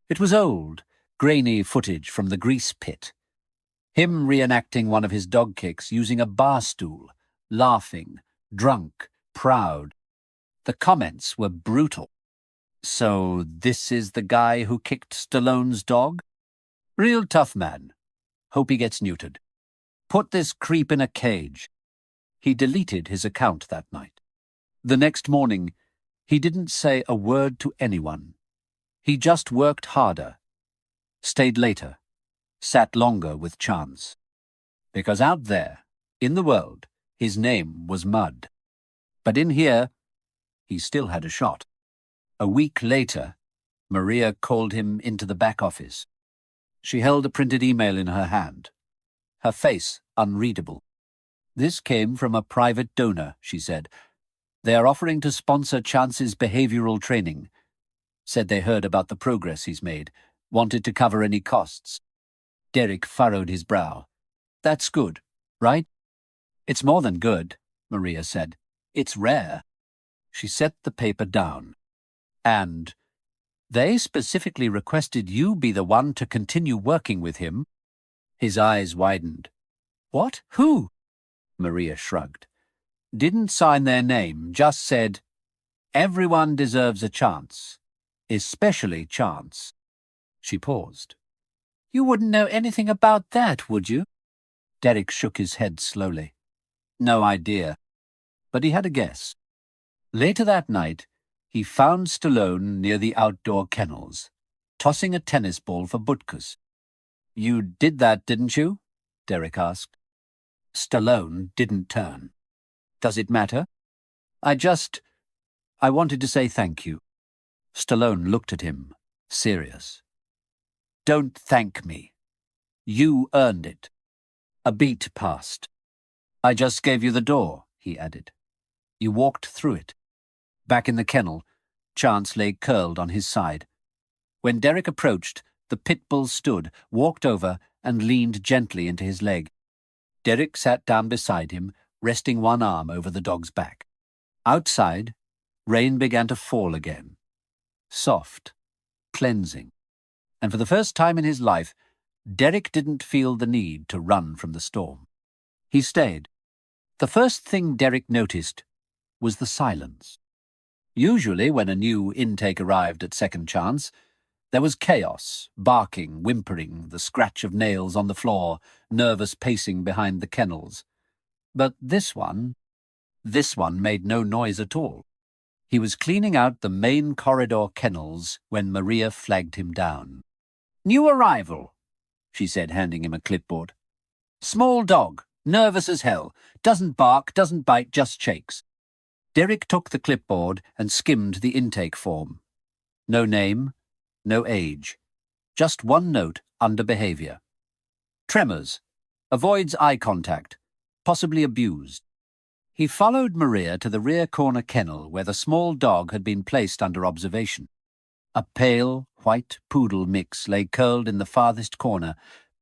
It was old, grainy footage from the grease pit. Him reenacting one of his dog kicks using a bar stool, laughing, drunk, proud. The comments were brutal. So this is the guy who kicked Stallone's dog? Real tough man. Hope he gets neutered. Put this creep in a cage. He deleted his account that night. The next morning, he didn't say a word to anyone. He just worked harder, stayed later, sat longer with Chance. Because out there, in the world, his name was mud. But in here, he still had a shot. A week later, Maria called him into the back office. She held a printed email in her hand, her face unreadable. This came from a private donor, she said. They are offering to sponsor Chance's behavioral training. Said they heard about the progress he's made, wanted to cover any costs. Derek furrowed his brow. That's good, right? It's more than good, Maria said. It's rare. She set the paper down. And they specifically requested you be the one to continue working with him. His eyes widened. What? Who? Maria shrugged. Didn't sign their name, just said, everyone deserves a chance, especially Chance. She paused. You wouldn't know anything about that, would you? Derek shook his head slowly. No idea. But he had a guess. Later that night, he found Stallone near the outdoor kennels, tossing a tennis ball for Butkus. You did that, didn't you? Derek asked. Stallone didn't turn. Does it matter? I wanted to say thank you. Stallone looked at him, serious. Don't thank me. You earned it. A beat passed. I just gave you the door, he added. You walked through it. Back in the kennel, Chance lay curled on his side. When Derek approached, the pit bull stood, walked over, and leaned gently into his leg. Derek sat down beside him, resting one arm over the dog's back. Outside, rain began to fall again. Soft, cleansing. And for the first time in his life, Derek didn't feel the need to run from the storm. He stayed. The first thing Derek noticed was the silence. Usually, when a new intake arrived at Second Chance, there was chaos, barking, whimpering, the scratch of nails on the floor, nervous pacing behind the kennels. But this one made no noise at all. He was cleaning out the main corridor kennels when Maria flagged him down. New arrival, she said, handing him a clipboard. "Small dog, nervous as hell, doesn't bark, doesn't bite, just shakes." Derek took the clipboard and skimmed the intake form. No name, no age. Just one note under behavior. Tremors. Avoids eye contact. Possibly abused. He followed Maria to the rear corner kennel where the small dog had been placed under observation. A pale, white poodle mix lay curled in the farthest corner,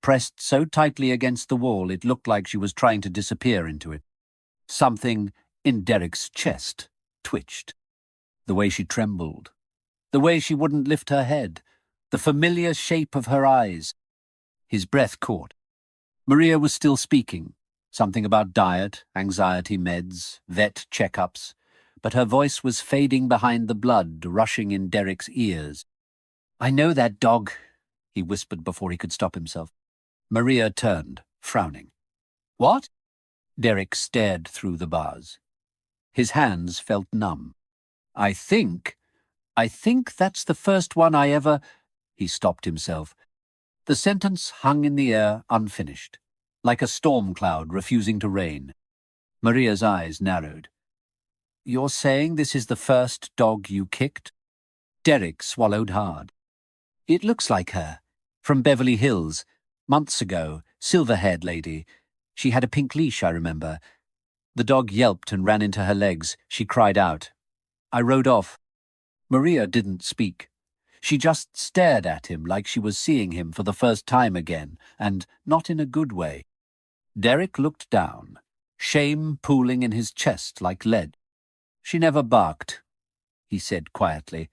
pressed so tightly against the wall it looked like she was trying to disappear into it. Something in Derek's chest twitched. The way she trembled. The way she wouldn't lift her head. The familiar shape of her eyes. His breath caught. Maria was still speaking. Something about diet, anxiety meds, vet checkups, but her voice was fading behind the blood rushing in Derek's ears. "I know that dog," he whispered before he could stop himself. Maria turned, frowning. "What?" Derek stared through the bars. His hands felt numb. I think that's the first one I ever—" He stopped himself. The sentence hung in the air unfinished, like a storm cloud refusing to rain. Maria's eyes narrowed. "You're saying this is the first dog you kicked?" Derek swallowed hard. "It looks like her. From Beverly Hills. Months ago. Silver-haired lady. She had a pink leash, I remember. The dog yelped and ran into her legs. She cried out. I rode off." Maria didn't speak. She just stared at him like she was seeing him for the first time again, and not in a good way. Derek looked down, shame pooling in his chest like lead. "She never barked," he said quietly.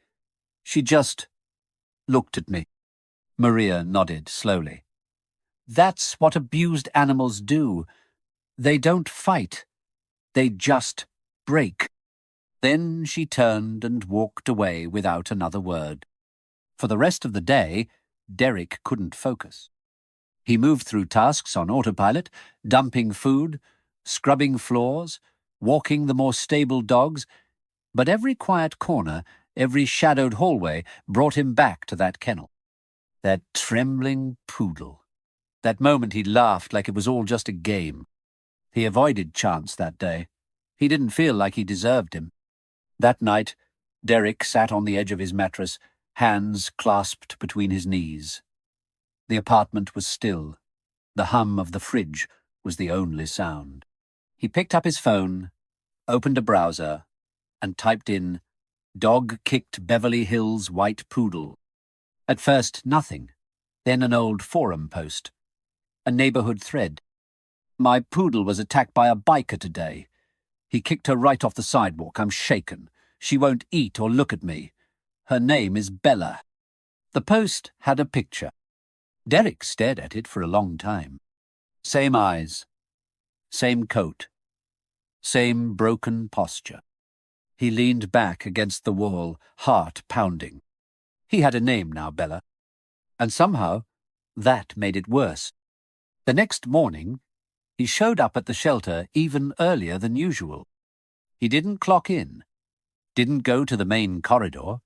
"She just looked at me." Maria nodded slowly. "That's what abused animals do. They don't fight. They just break." Then she turned and walked away without another word. For the rest of the day, Derek couldn't focus. He moved through tasks on autopilot, dumping food, scrubbing floors, walking the more stable dogs, but every quiet corner, every shadowed hallway brought him back to that kennel. That trembling poodle. That moment he laughed like it was all just a game. He avoided Chance that day. He didn't feel like he deserved him. That night, Derek sat on the edge of his mattress, hands clasped between his knees. The apartment was still. The hum of the fridge was the only sound. He picked up his phone, opened a browser, and typed in, "Dog kicked Beverly Hills white poodle." At first, nothing. Then an old forum post. A neighborhood thread. "My poodle was attacked by a biker today. He kicked her right off the sidewalk. I'm shaken. She won't eat or look at me. Her name is Bella." The post had a picture. Derek stared at it for a long time. Same eyes. Same coat. Same broken posture. He leaned back against the wall, heart pounding. He had a name now, Bella. And somehow, that made it worse. The next morning, he showed up at the shelter even earlier than usual. He didn't clock in, didn't go to the main corridor.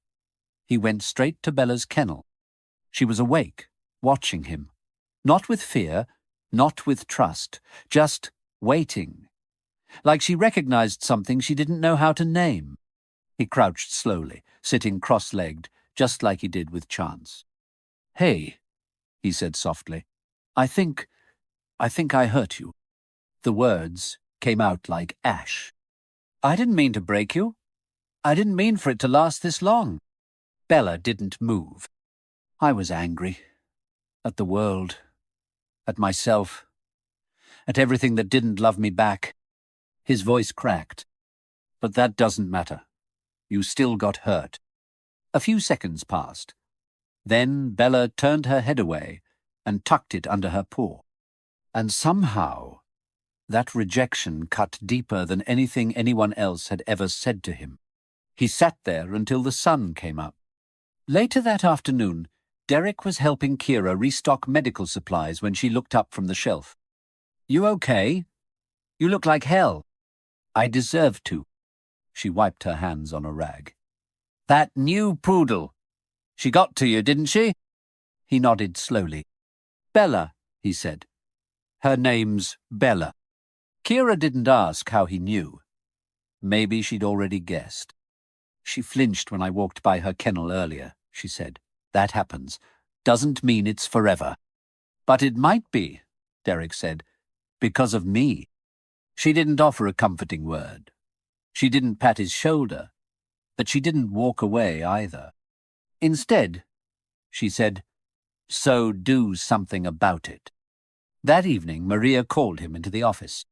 He went straight to Bella's kennel. She was awake, watching him. Not with fear, not with trust, just waiting. Like she recognized something she didn't know how to name. He crouched slowly, sitting cross-legged, just like he did with Chance. "Hey," he said softly, I think I hurt you." The words came out like ash. "I didn't mean to break you. I didn't mean for it to last this long." Bella didn't move. "I was angry. At the world. At myself. At everything that didn't love me back." His voice cracked. "But that doesn't matter. You still got hurt." A few seconds passed. Then Bella turned her head away and tucked it under her paw. And somehow, that rejection cut deeper than anything anyone else had ever said to him. He sat there until the sun came up. Later that afternoon, Derek was helping Kira restock medical supplies when she looked up from the shelf. "You okay? You look like hell." "I deserve to." She wiped her hands on a rag. "That new poodle. She got to you, didn't she?" He nodded slowly. Bella, he said. Her name's Bella. Kira didn't ask how he knew. Maybe she'd already guessed. She flinched when I walked by her kennel earlier, she said. That happens. Doesn't mean it's forever. But it might be, Derek said, because of me. She didn't offer a comforting word. She didn't pat his shoulder, but she didn't walk away either. Instead, she said, so do something about it. That evening, Maria called him into the office.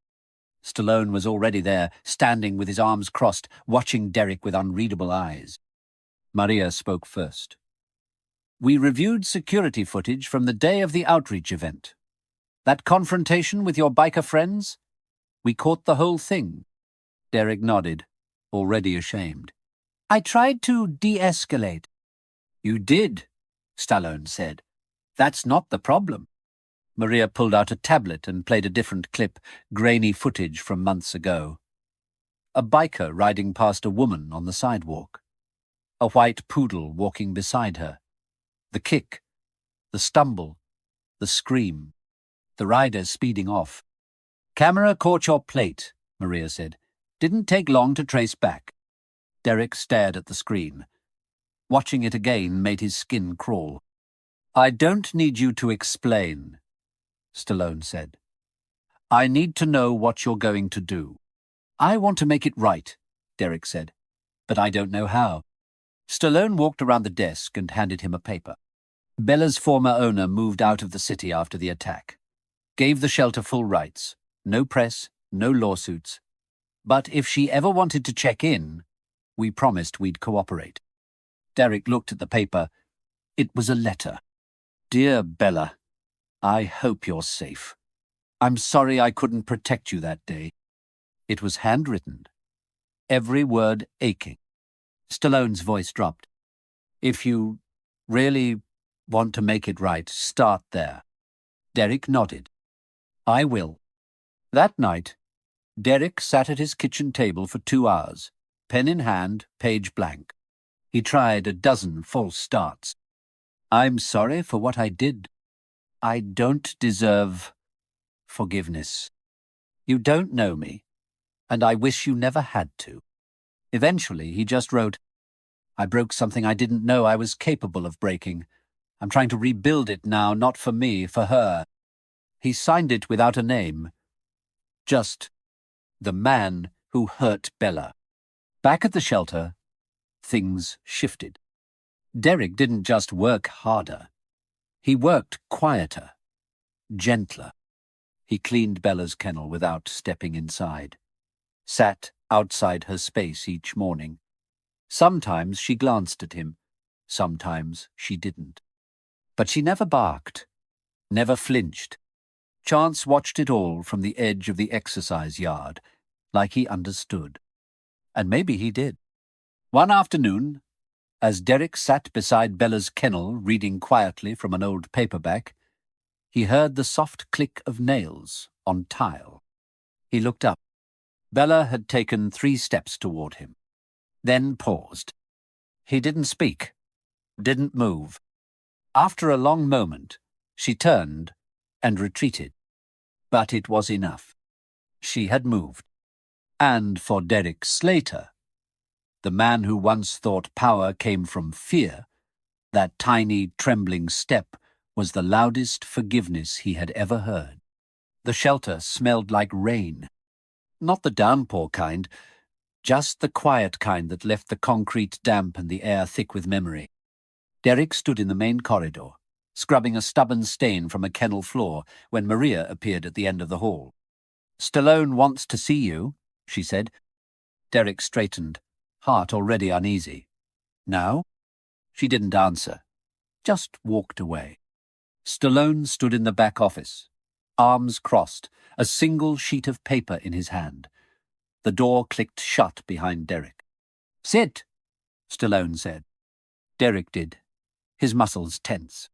Stallone was already there, standing with his arms crossed, watching Derek with unreadable eyes. Maria spoke first. We reviewed security footage from the day of the outreach event. That confrontation with your biker friends? We caught the whole thing. Derek nodded, already ashamed. I tried to de-escalate. You did, Stallone said. That's not the problem. Maria pulled out a tablet and played a different clip, grainy footage from months ago. A biker riding past a woman on the sidewalk. A white poodle walking beside her. The kick, the stumble, the scream. The rider speeding off. Camera caught your plate, Maria said. Didn't take long to trace back. Derek stared at the screen. Watching it again made his skin crawl. I don't need you to explain, Stallone said. I need to know what you're going to do. I want to make it right, Derek said, but I don't know how. Stallone walked around the desk and handed him a paper. Bella's former owner moved out of the city after the attack. Gave the shelter full rights. No press, no lawsuits. But if she ever wanted to check in, we promised we'd cooperate. Derek looked at the paper. It was a letter. Dear Bella, I hope you're safe. I'm sorry I couldn't protect you that day. It was handwritten. Every word aching. Stallone's voice dropped. If you really want to make it right, start there. Derek nodded. I will. That night, Derek sat at his kitchen table for 2 hours, pen in hand, page blank. He tried a dozen false starts. I'm sorry for what I did. I don't deserve forgiveness. You don't know me, and I wish you never had to. Eventually, he just wrote, I broke something I didn't know I was capable of breaking. I'm trying to rebuild it now, not for me, for her. He signed it without a name. Just the man who hurt Bella. Back at the shelter, things shifted. Derek didn't just work harder. He worked quieter, gentler. He cleaned Bella's kennel without stepping inside. Sat outside her space each morning. Sometimes she glanced at him. Sometimes she didn't. But she never barked, never flinched. Chance watched it all from the edge of the exercise yard, like he understood. And maybe he did. One afternoon, as Derek sat beside Bella's kennel reading quietly from an old paperback, he heard the soft click of nails on tile. He looked up. Bella had taken 3 steps toward him, then paused. He didn't speak, didn't move. After a long moment, she turned and retreated. But it was enough. She had moved. And for Derek Slater, the man who once thought power came from fear, that tiny, trembling step was the loudest forgiveness he had ever heard. The shelter smelled like rain. Not the downpour kind, just the quiet kind that left the concrete damp and the air thick with memory. Derek stood in the main corridor, scrubbing a stubborn stain from a kennel floor when Maria appeared at the end of the hall. Stallone wants to see you, she said. Derek straightened, heart already uneasy. Now? She didn't answer, just walked away. Stallone stood in the back office, arms crossed, a single sheet of paper in his hand. The door clicked shut behind Derek. Sit, Stallone said. Derek did, his muscles tense.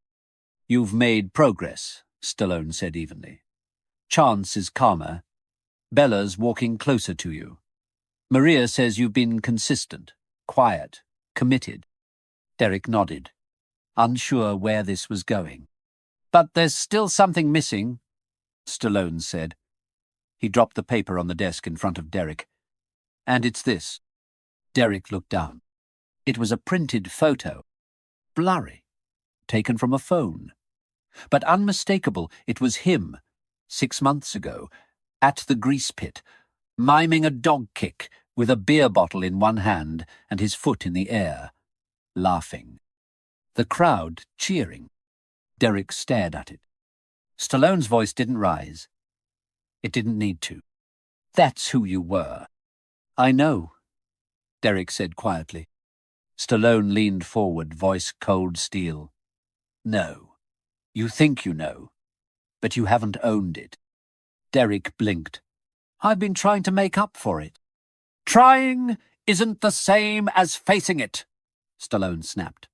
You've made progress, Stallone said evenly. Chance is calmer. Bella's walking closer to you. Maria says you've been consistent, quiet, committed. Derek nodded, unsure where this was going. But there's still something missing, Stallone said. He dropped the paper on the desk in front of Derek. And it's this. Derek looked down. It was a printed photo. Blurry. Taken from a phone. But unmistakable, it was him, 6 months ago, at the grease pit, miming a dog kick with a beer bottle in one hand and his foot in the air, laughing. The crowd cheering. Derek stared at it. Stallone's voice didn't rise. It didn't need to. That's who you were. I know, Derek said quietly. Stallone leaned forward, voice cold steel. No. You think you know, but you haven't owned it. Derek blinked. I've been trying to make up for it. Trying isn't the same as facing it, Stallone snapped.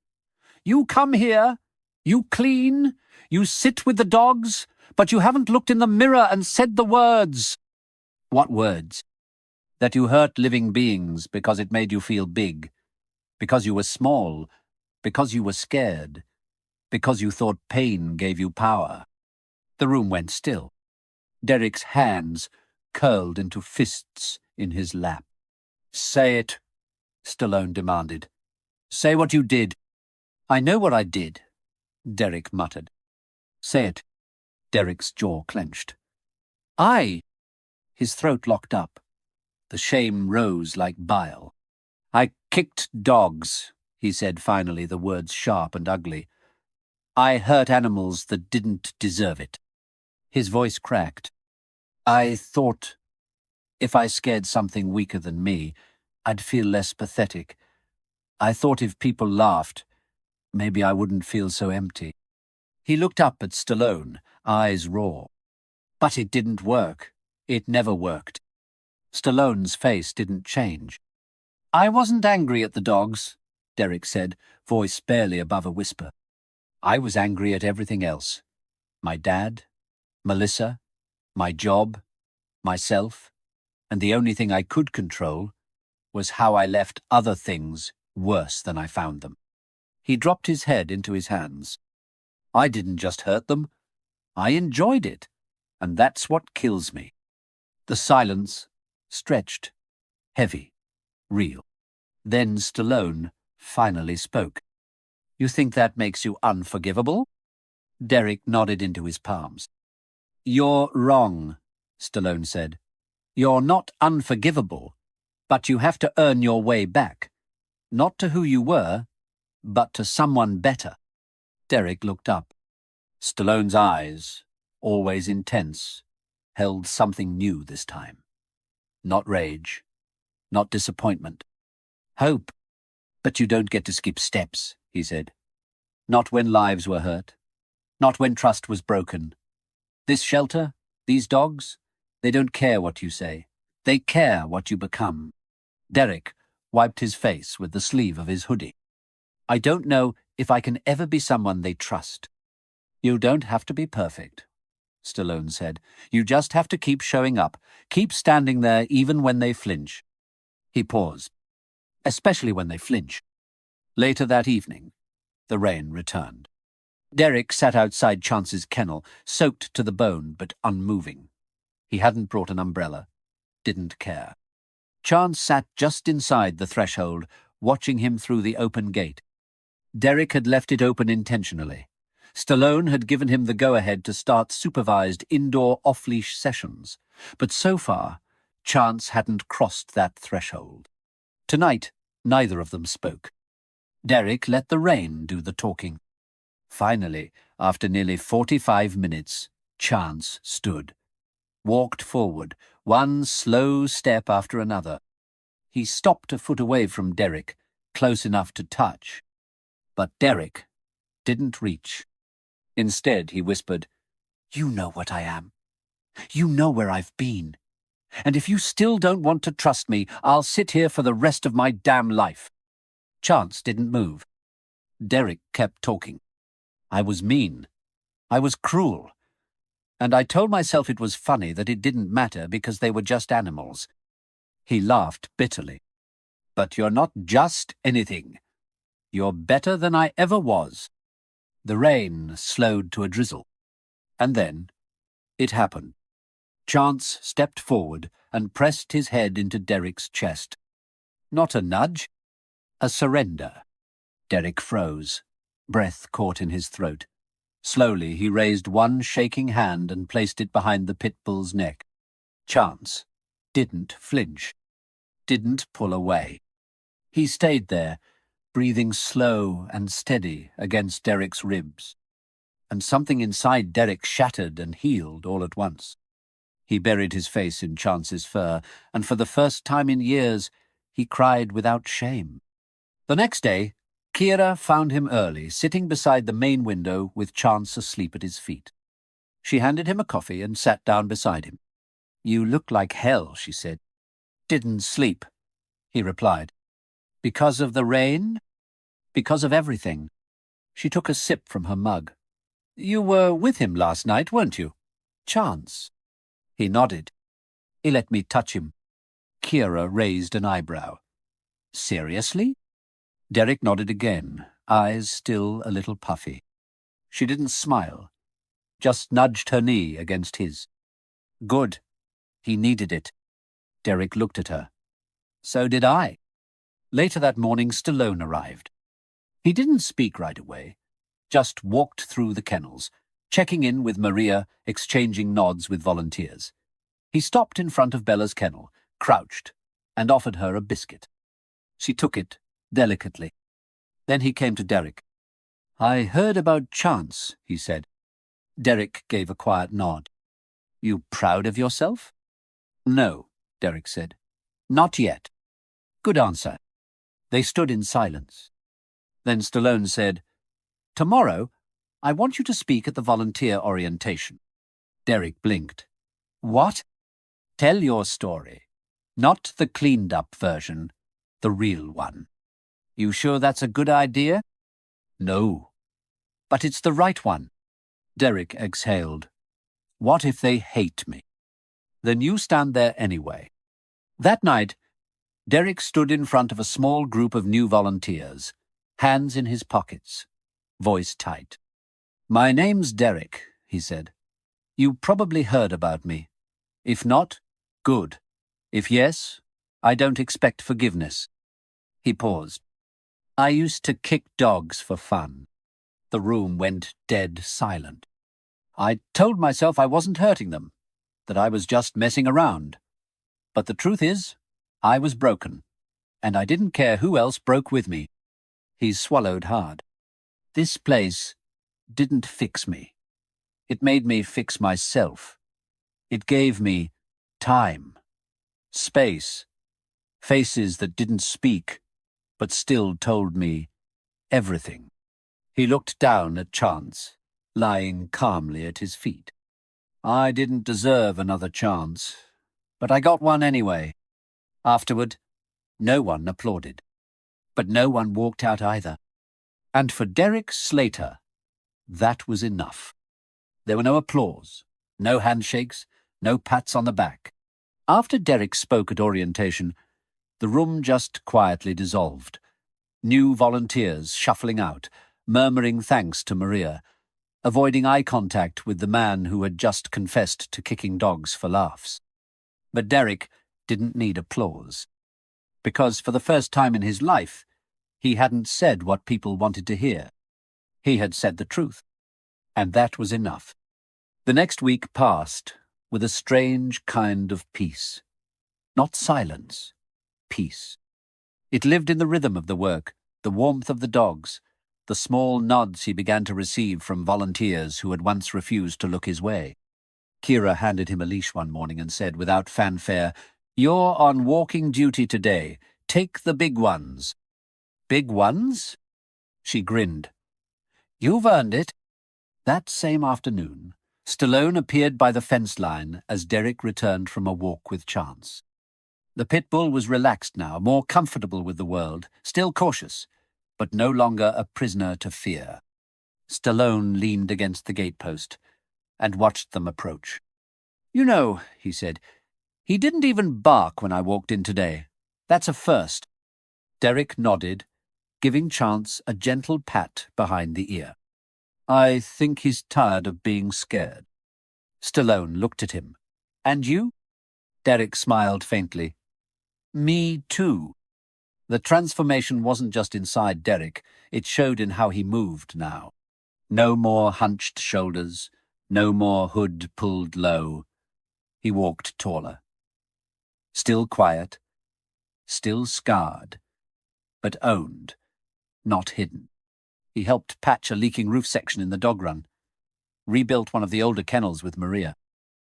You come here, you clean, you sit with the dogs, but you haven't looked in the mirror and said the words. What words? That you hurt living beings because it made you feel big, because you were small, because you were scared, because you thought pain gave you power. The room went still. Derek's hands curled into fists in his lap. Say it, Stallone demanded. Say what you did. I know what I did, Derek muttered. Say it. Derek's jaw clenched. His throat locked up. The shame rose like bile. I kicked dogs, he said finally, the words sharp and ugly. I hurt animals that didn't deserve it. His voice cracked. I thought if I scared something weaker than me, I'd feel less pathetic. I thought if people laughed, maybe I wouldn't feel so empty. He looked up at Stallone, eyes raw. But it didn't work. It never worked. Stallone's face didn't change. I wasn't angry at the dogs, Derek said, voice barely above a whisper. I was angry at everything else. My dad, Melissa, my job, myself, and the only thing I could control was how I left other things worse than I found them. He dropped his head into his hands. I didn't just hurt them. I enjoyed it, and that's what kills me. The silence stretched, heavy, real. Then Stallone finally spoke. You think that makes you unforgivable? Derek nodded into his palms. You're wrong, Stallone said. You're not unforgivable, but you have to earn your way back. Not to who you were, but to someone better. Derek looked up. Stallone's eyes, always intense, held something new this time. Not rage, not disappointment. Hope. But you don't get to skip steps, he said. Not when lives were hurt. Not when trust was broken. This shelter, these dogs, they don't care what you say. They care what you become. Derek wiped his face with the sleeve of his hoodie. I don't know if I can ever be someone they trust. You don't have to be perfect, Stallone said. You just have to keep showing up, keep standing there even when they flinch. He paused. Especially when they flinch. Later that evening, the rain returned. Derek sat outside Chance's kennel, soaked to the bone but unmoving. He hadn't brought an umbrella, didn't care. Chance sat just inside the threshold, watching him through the open gate. Derek had left it open intentionally. Stallone had given him the go-ahead to start supervised indoor off-leash sessions, but so far, Chance hadn't crossed that threshold. Tonight, neither of them spoke. Derek let the rain do the talking. Finally, after nearly 45 minutes, Chance stood. Walked forward, one slow step after another. He stopped a foot away from Derek, close enough to touch. But Derek didn't reach. Instead, he whispered, You know what I am. You know where I've been. And if you still don't want to trust me, I'll sit here for the rest of my damn life. Chance didn't move. Derek kept talking. I was mean. I was cruel. And I told myself it was funny that it didn't matter because they were just animals. He laughed bitterly. But you're not just anything. You're better than I ever was. The rain slowed to a drizzle. And then it happened. Chance stepped forward and pressed his head into Derek's chest. Not a nudge, a surrender. Derek froze. Breath caught in his throat. Slowly he raised one shaking hand and placed it behind the pit bull's neck. Chance didn't flinch, didn't pull away. He stayed there, breathing slow and steady against Derek's ribs. And something inside Derek shattered and healed all at once. He buried his face in Chance's fur, and for the first time in years, he cried without shame. The next day, Kira found him early, sitting beside the main window with Chance asleep at his feet. She handed him a coffee and sat down beside him. "You look like hell," she said. "Didn't sleep," he replied. "Because of the rain?" "Because of everything." She took a sip from her mug. "You were with him last night, weren't you?" "Chance." He nodded. "He let me touch him." Kira raised an eyebrow. "Seriously?" Derek nodded again, eyes still a little puffy. She didn't smile, just nudged her knee against his. "Good. He needed it." Derek looked at her. "So did I." Later that morning, Stallone arrived. He didn't speak right away, just walked through the kennels, checking in with Maria, exchanging nods with volunteers. He stopped in front of Bella's kennel, crouched, and offered her a biscuit. She took it delicately. Then he came to Derek. "I heard about Chance," he said. Derek gave a quiet nod. "You proud of yourself?" "No," Derek said. "Not yet." "Good answer." They stood in silence. Then Stallone said, "Tomorrow, I want you to speak at the volunteer orientation." Derek blinked. "What?" "Tell your story. Not the cleaned-up version, the real one." "You sure that's a good idea?" "No." "But it's the right one." Derek exhaled. "What if they hate me?" "Then you stand there anyway." That night, Derek stood in front of a small group of new volunteers, hands in his pockets, voice tight. "My name's Derek," he said. "You probably heard about me. If not, good. If yes, I don't expect forgiveness." He paused. "I used to kick dogs for fun." The room went dead silent. "I told myself I wasn't hurting them, that I was just messing around. But the truth is, I was broken, and I didn't care who else broke with me." He swallowed hard. "This place didn't fix me. It made me fix myself. It gave me time, space, faces that didn't speak, but still told me everything." He looked down at Chance, lying calmly at his feet. "I didn't deserve another chance, but I got one anyway." Afterward, no one applauded. But no one walked out either. And for Derek Slater, that was enough. There were no applause, no handshakes, no pats on the back. After Derek spoke at orientation, the room just quietly dissolved. New volunteers shuffling out, murmuring thanks to Maria, avoiding eye contact with the man who had just confessed to kicking dogs for laughs. But Derek didn't need applause, because for the first time in his life, he hadn't said what people wanted to hear. He had said the truth, and that was enough. The next week passed with a strange kind of peace. Not silence, peace. It lived in the rhythm of the work, the warmth of the dogs, the small nods he began to receive from volunteers who had once refused to look his way. Kira handed him a leash one morning and said without fanfare, "You're on walking duty today. Take the big ones." "Big ones?" She grinned. "You've earned it." That same afternoon, Stallone appeared by the fence line as Derek returned from a walk with Chance. The pit bull was relaxed now, more comfortable with the world, still cautious, but no longer a prisoner to fear. Stallone leaned against the gatepost and watched them approach. "You know," he said, "he didn't even bark when I walked in today. That's a first." Derek nodded, giving Chance a gentle pat behind the ear. "I think he's tired of being scared." Stallone looked at him. And you? Derek smiled faintly. Me too. The transformation wasn't just inside Derek, it showed in how he moved now. No more hunched shoulders, no more hood pulled low. He walked taller. Still quiet, still scarred, but owned, not hidden. He helped patch a leaking roof section in the dog run, rebuilt one of the older kennels with Maria,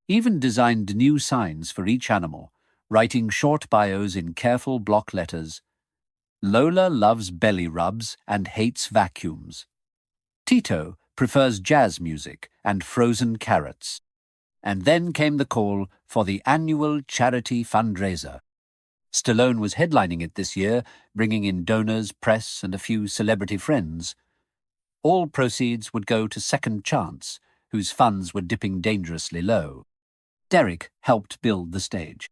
even designed new signs for each animal, writing short bios in careful block letters. Lola loves belly rubs and hates vacuums. Tito prefers jazz music and frozen carrots. And then came the call for the annual charity fundraiser. Stallone was headlining it this year, bringing in donors, press, and a few celebrity friends. All proceeds would go to Second Chance, whose funds were dipping dangerously low. Derek helped build the stage.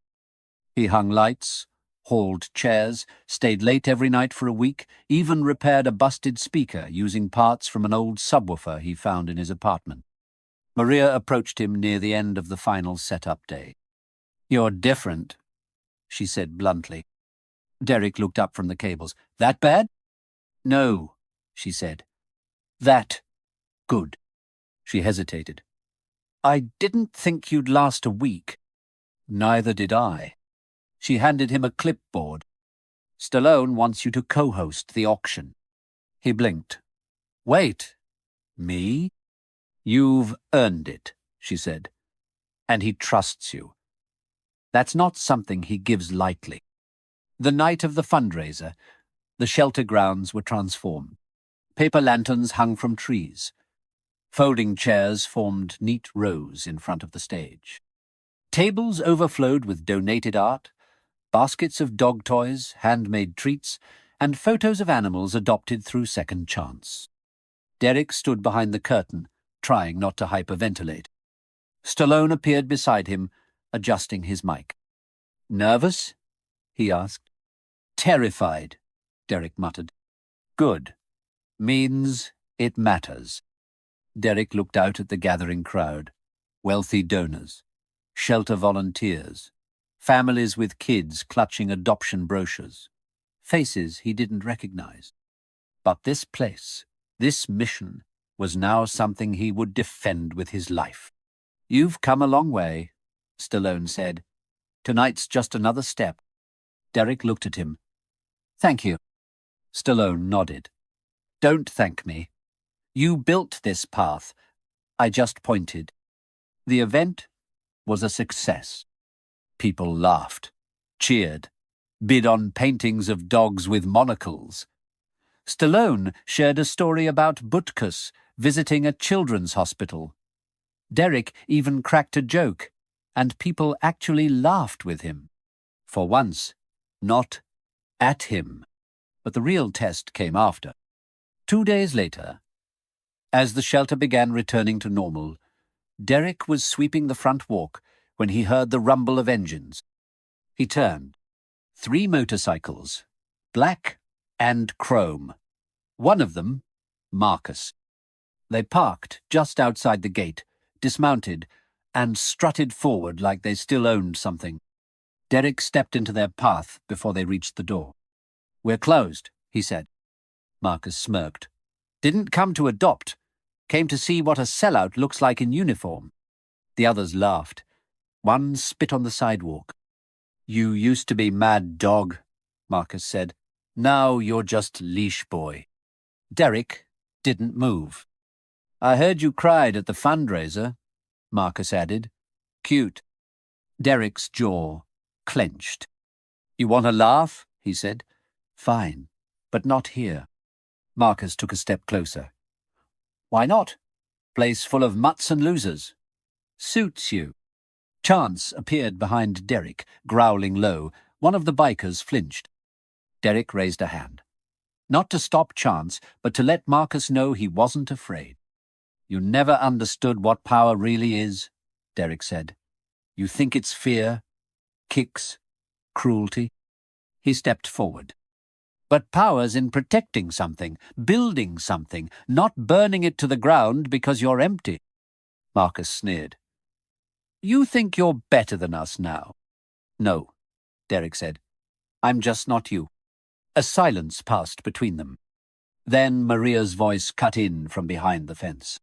He hung lights, hauled chairs, stayed late every night for a week, even repaired a busted speaker using parts from an old subwoofer he found in his apartment. Maria approached him near the end of the final setup day. "You're different," she said bluntly. Derek looked up from the cables. "That bad?" "No," she said. "That good." She hesitated. "I didn't think you'd last a week." "Neither did I." She handed him a clipboard. "Stallone wants you to co-host the auction." He blinked. "Wait. Me?" "You've earned it," she said. "And he trusts you. That's not something he gives lightly." The night of the fundraiser, the shelter grounds were transformed. Paper lanterns hung from trees. Folding chairs formed neat rows in front of the stage. Tables overflowed with donated art, baskets of dog toys, handmade treats, and photos of animals adopted through Second Chance. Derek stood behind the curtain, trying not to hyperventilate. Stallone appeared beside him, adjusting his mic. "Nervous?" he asked. "Terrified," Derek muttered. "Good. Means it matters." Derek looked out at the gathering crowd. Wealthy donors, shelter volunteers, families with kids clutching adoption brochures, faces he didn't recognize. But this place, this mission, was now something he would defend with his life. "You've come a long way," Stallone said. "Tonight's just another step." Derek looked at him. "Thank you." Stallone nodded. "Don't thank me. You built this path. I just pointed." The event was a success. People laughed, cheered, bid on paintings of dogs with monocles. Stallone shared a story about Butkus visiting a children's hospital. Derek even cracked a joke, and people actually laughed with him. For once, not at him. But the real test came after. 2 days later, as the shelter began returning to normal, Derek was sweeping the front walk when he heard the rumble of engines. He turned. 3 motorcycles, black and chrome. One of them, Marcus. They parked just outside the gate, dismounted, and strutted forward like they still owned something. Derek stepped into their path before they reached the door. "We're closed," he said. Marcus smirked. "Didn't come to adopt. Came to see what a sellout looks like in uniform." The others laughed. One spit on the sidewalk. "You used to be mad dog," Marcus said. "Now you're just leash boy." Derek didn't move. "I heard you cried at the fundraiser," Marcus added. "Cute." Derek's jaw clenched. "You want to laugh?" he said. "Fine, but not here." Marcus took a step closer. "Why not? Place full of mutts and losers." "Suits you." Chance appeared behind Derek, growling low. One of the bikers flinched. Derek raised a hand. Not to stop Chance, but to let Marcus know he wasn't afraid. "You never understood what power really is," Derek said. "You think it's fear, kicks, cruelty." He stepped forward. "But power's in protecting something, building something, not burning it to the ground because you're empty." Marcus sneered. You think you're better than us now? No, Derek said. I'm just not you. A silence passed between them. Then Maria's voice cut in from behind the fence.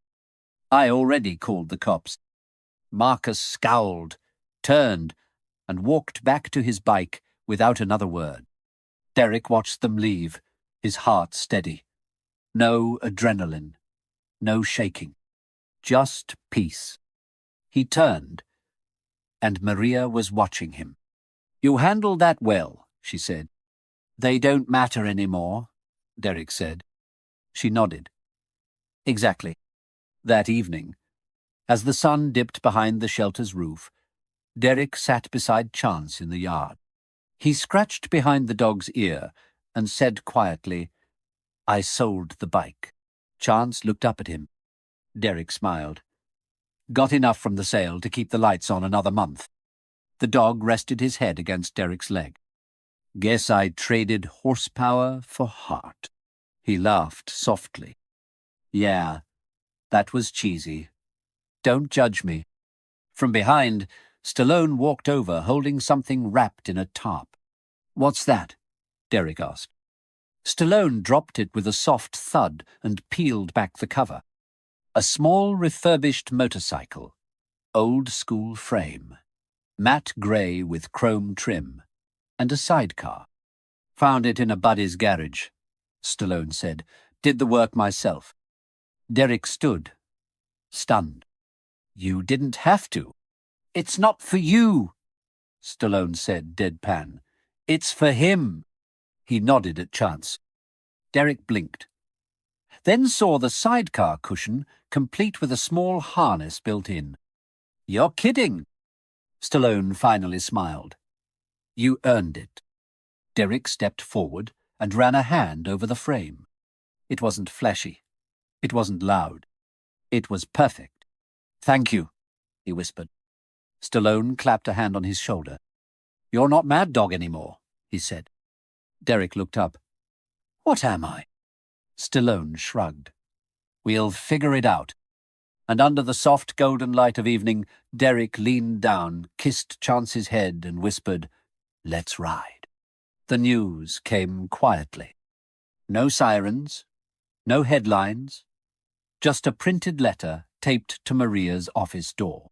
I already called the cops. Marcus scowled, turned, and walked back to his bike without another word. Derek watched them leave, his heart steady. No adrenaline, no shaking, just peace. He turned, and Maria was watching him. You handled that well, she said. They don't matter anymore, Derek said. She nodded. Exactly. That evening, as the sun dipped behind the shelter's roof, Derek sat beside Chance in the yard. He scratched behind the dog's ear and said quietly, I sold the bike. Chance looked up at him. Derek smiled. Got enough from the sale to keep the lights on another month. The dog rested his head against Derek's leg. Guess I traded horsepower for heart. He laughed softly. Yeah, that was cheesy. Don't judge me. From behind, Stallone walked over, holding something wrapped in a tarp. What's that? Derek asked. Stallone dropped it with a soft thud and peeled back the cover. A small refurbished motorcycle. Old-school frame. Matte grey with chrome trim. And a sidecar. Found it in a buddy's garage, Stallone said. Did the work myself. Derek stood, stunned. You didn't have to. It's not for you, Stallone said, deadpan. It's for him. He nodded at Chance. Derek blinked. Then saw the sidecar cushion, complete with a small harness built in. You're kidding. Stallone finally smiled. You earned it. Derek stepped forward and ran a hand over the frame. It wasn't flashy. It wasn't loud. It was perfect. Thank you, he whispered. Stallone clapped a hand on his shoulder. You're not Mad Dog anymore, he said. Derek looked up. What am I? Stallone shrugged. We'll figure it out. And under the soft golden light of evening, Derek leaned down, kissed Chance's head, and whispered, Let's ride. The news came quietly. No sirens, no headlines, just a printed letter taped to Maria's office door.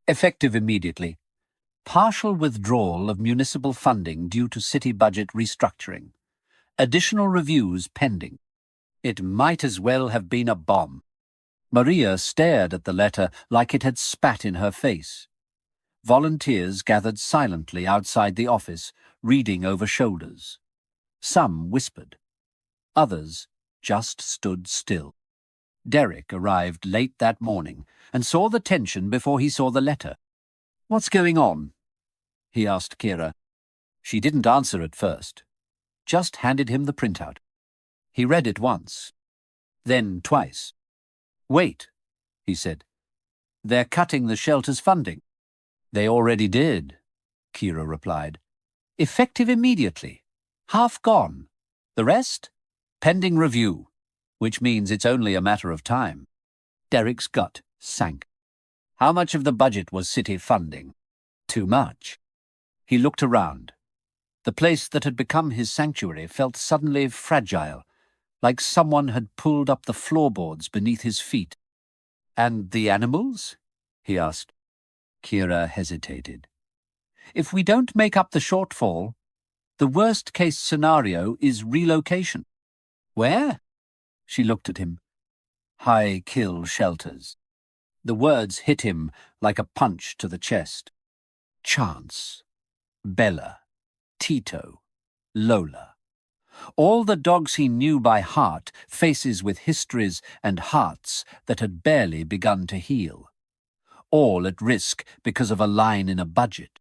Effective immediately. Partial withdrawal of municipal funding due to city budget restructuring. Additional reviews pending. It might as well have been a bomb. Maria stared at the letter like it had spat in her face. Volunteers gathered silently outside the office, reading over shoulders. Some whispered. Others just stood still. Derek arrived late that morning and saw the tension before he saw the letter. What's going on? He asked Kira. She didn't answer at first, just handed him the printout. He read it once, then twice. Wait, he said. They're cutting the shelter's funding. They already did, Kira replied. Effective immediately. Half gone. The rest? Pending review, which means it's only a matter of time. Derek's gut sank. How much of the budget was city funding? Too much. He looked around. The place that had become his sanctuary felt suddenly fragile, like someone had pulled up the floorboards beneath his feet. And the animals? He asked. Kira hesitated. If we don't make up the shortfall, the worst-case scenario is relocation. Where? She looked at him. High-kill shelters. The words hit him like a punch to the chest. Chance. Bella. Tito. Lola. All the dogs he knew by heart, faces with histories and hearts that had barely begun to heal. All at risk because of a line in a budget.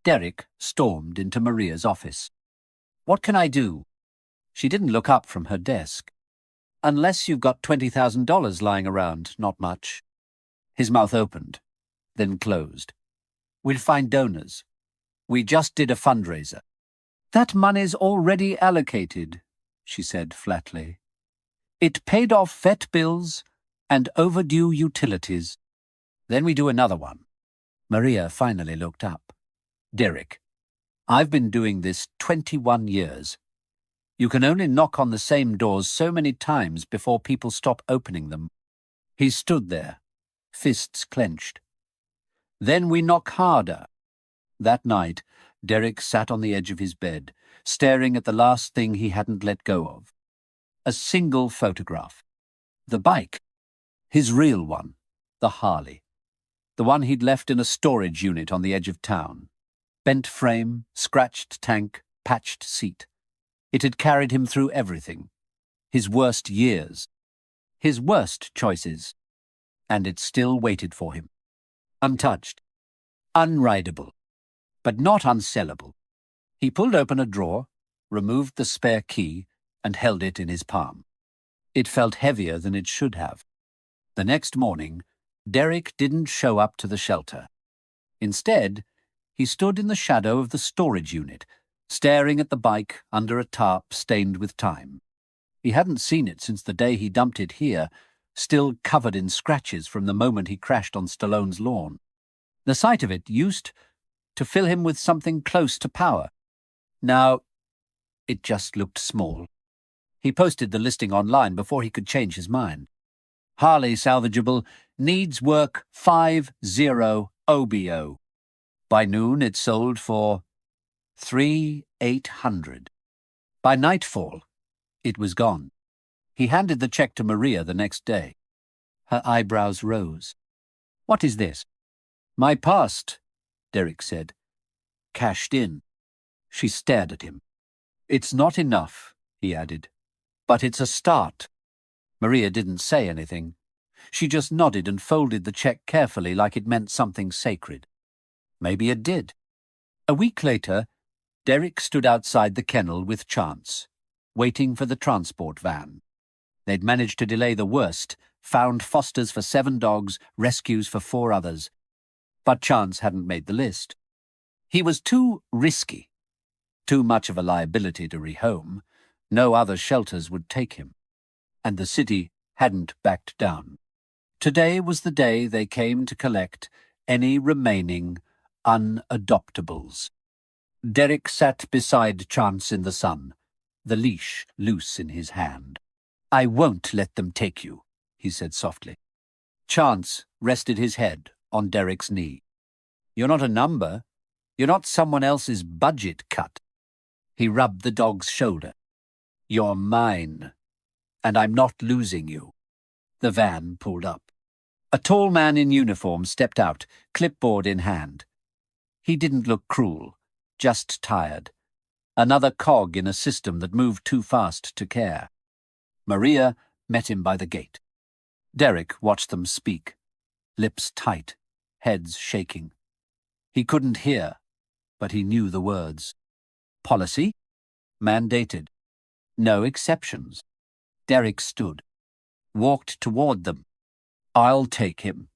Derek stormed into Maria's office. What can I do? She didn't look up from her desk. Unless you've got $20,000 lying around, not much. His mouth opened, then closed. We'll find donors. We just did a fundraiser. That money's already allocated, she said flatly. It paid off vet bills and overdue utilities. Then we do another one. Maria finally looked up. Derek, I've been doing this 21 years. You can only knock on the same doors so many times before people stop opening them. He stood there, fists clenched. Then we knock harder. That night, Derek sat on the edge of his bed, staring at the last thing he hadn't let go of. A single photograph. The bike. His real one. The Harley. The one he'd left in a storage unit on the edge of town. Bent frame, scratched tank, patched seat. It had carried him through everything. His worst years. His worst choices. And it still waited for him. Untouched. Unrideable. But not unsellable. He pulled open a drawer, removed the spare key, and held it in his palm. It felt heavier than it should have. The next morning, Derek didn't show up to the shelter. Instead, he stood in the shadow of the storage unit, staring at the bike under a tarp stained with time. He hadn't seen it since the day he dumped it here, still covered in scratches from the moment he crashed on Stallone's lawn. The sight of it used to fill him with something close to power. Now, it just looked small. He posted the listing online before he could change his mind. Harley salvageable, needs work 50 OBO. By noon it sold for $3,800. By nightfall, it was gone. He handed the check to Maria the next day. Her eyebrows rose. What is this? My past, Derek said. Cashed in. She stared at him. It's not enough, he added. But it's a start. Maria didn't say anything. She just nodded and folded the check carefully like it meant something sacred. Maybe it did. A week later, Derek stood outside the kennel with Chance, waiting for the transport van. They'd managed to delay the worst, found fosters for 7 dogs, rescues for 4 others. But Chance hadn't made the list. He was too risky, too much of a liability to rehome. No other shelters would take him. And the city hadn't backed down. Today was the day they came to collect any remaining unadoptables. Derek sat beside Chance in the sun, the leash loose in his hand. I won't let them take you, he said softly. Chance rested his head on Derek's knee. You're not a number. You're not someone else's budget cut. He rubbed the dog's shoulder. You're mine, and I'm not losing you. The van pulled up. A tall man in uniform stepped out, clipboard in hand. He didn't look cruel, just tired. Another cog in a system that moved too fast to care. Maria met him by the gate. Derek watched them speak, lips tight, heads shaking. He couldn't hear, but he knew the words. Policy? Mandated. No exceptions. Derek stood, walked toward them. I'll take him,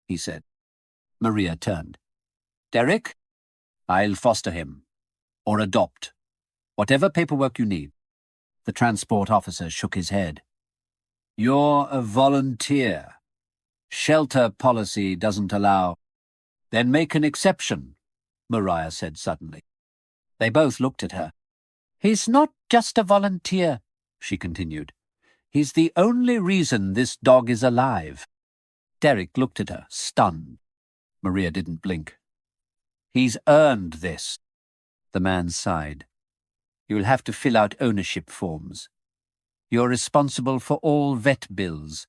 he said. Maria turned. Derek? I'll foster him. Or adopt. Whatever paperwork you need. The transport officer shook his head. You're a volunteer. Shelter policy doesn't allow. Then make an exception, Maria said suddenly. They both looked at her. He's not just a volunteer, she continued. He's the only reason this dog is alive. Derek looked at her, stunned. Maria didn't blink. He's earned this. The man sighed. You'll have to fill out ownership forms. You're responsible for all vet bills,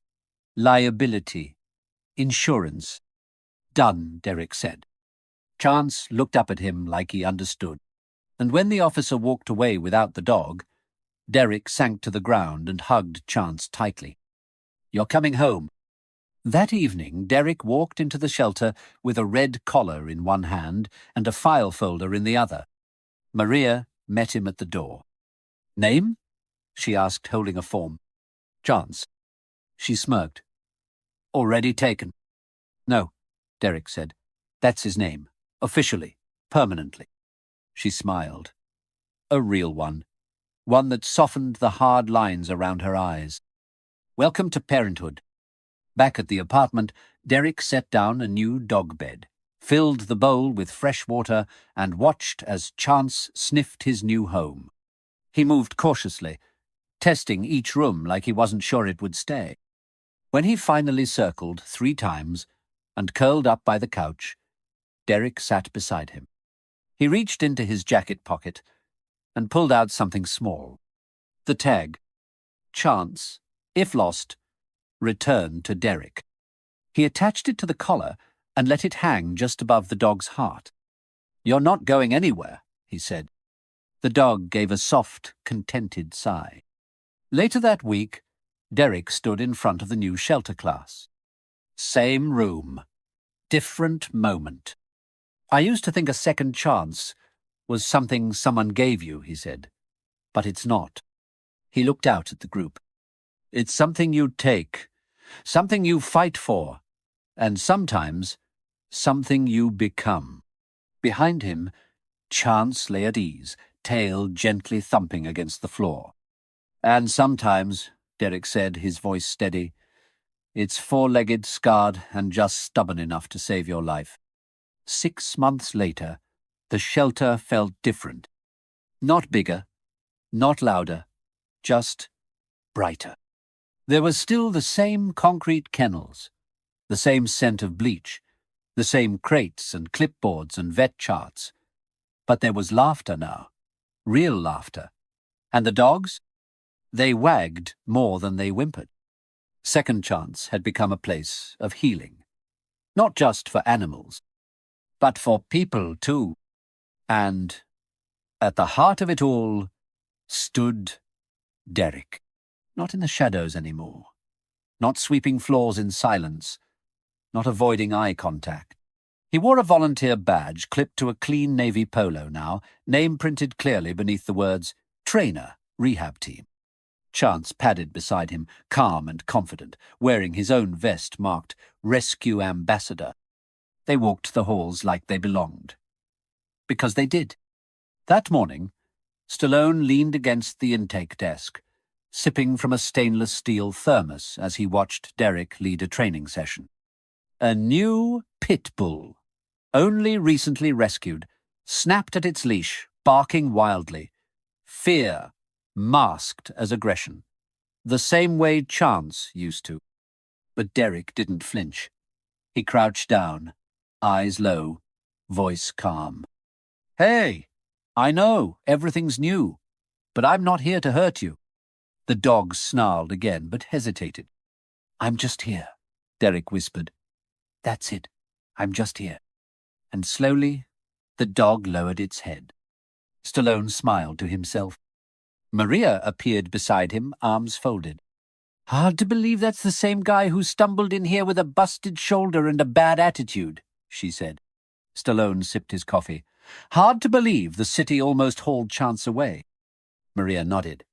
liability, insurance. Done, Derek said. Chance looked up at him like he understood. And when the officer walked away without the dog, Derek sank to the ground and hugged Chance tightly. You're coming home. That evening, Derek walked into the shelter with a red collar in one hand and a file folder in the other. Maria met him at the door. Name? She asked, holding a form. Chance. She smirked. Already taken. No, Derek said. That's his name. Officially. Permanently. She smiled. A real one. One that softened the hard lines around her eyes. Welcome to parenthood. Back at the apartment, Derek set down a new dog bed. filled the bowl with fresh water, and watched as Chance sniffed his new home. He moved cautiously, testing each room like he wasn't sure it would stay. When he finally circled 3 times and curled up by the couch, Derek sat beside him. He reached into his jacket pocket and pulled out something small. The tag, Chance, if lost, return to Derek. He attached it to the collar and let it hang just above the dog's heart. "You're not going anywhere," he said. The dog gave a soft, contented sigh. Later that week, Derek stood in front of the new shelter class. Same room. Different moment. "I used to think a second chance was something someone gave you," he said. "But it's not." He looked out at the group. "It's something you take, something you fight for, and sometimes something you become." Behind him, Chance lay at ease, tail gently thumping against the floor. "And sometimes," Derek said, his voice steady, "it's 4-legged, scarred, and just stubborn enough to save your life." 6 months later, the shelter felt different. Not bigger, not louder, just brighter. There was still the same concrete kennels, the same scent of bleach, the same crates and clipboards and vet charts. But there was laughter now, real laughter. And the dogs? They wagged more than they whimpered. Second Chance had become a place of healing. Not just for animals, but for people too. And at the heart of it all stood Derek. Not in the shadows anymore. Not sweeping floors in silence. Not avoiding eye contact. He wore a volunteer badge clipped to a clean navy polo now, name printed clearly beneath the words, "Trainer, Rehab Team." Chance padded beside him, calm and confident, wearing his own vest marked Rescue Ambassador. They walked the halls like they belonged. Because they did. That morning, Stallone leaned against the intake desk, sipping from a stainless steel thermos as he watched Derek lead a training session. A new pit bull, only recently rescued, snapped at its leash, barking wildly. Fear masked as aggression, the same way Chance used to. But Derek didn't flinch. He crouched down, eyes low, voice calm. "Hey, I know everything's new, but I'm not here to hurt you." The dog snarled again, but hesitated. "I'm just here," Derek whispered. "That's it. I'm just here." And slowly, the dog lowered its head. Stallone smiled to himself. Maria appeared beside him, arms folded. "Hard to believe that's the same guy who stumbled in here with a busted shoulder and a bad attitude," she said. Stallone sipped his coffee. "Hard to believe the city almost hauled Chance away." Maria nodded.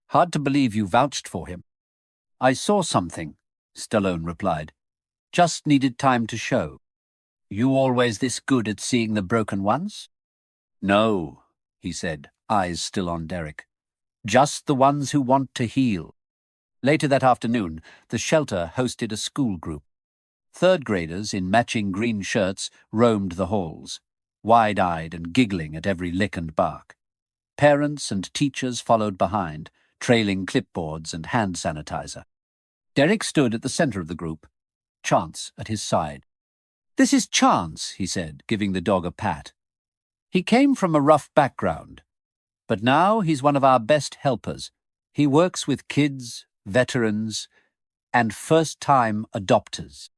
"Hard to believe you vouched for him." "I saw something," Stallone replied. "Just needed time to show." "You always this good at seeing the broken ones?" "No," he said, eyes still on Derek. "Just the ones who want to heal." Later that afternoon, the shelter hosted a school group. 3rd graders in matching green shirts roamed the halls, wide-eyed and giggling at every lick and bark. Parents and teachers followed behind, trailing clipboards and hand sanitizer. Derek stood at the center of the group, Chance at his side. "This is Chance," he said, giving the dog a pat. "He came from a rough background, but now he's one of our best helpers. He works with kids, veterans, and first-time adopters."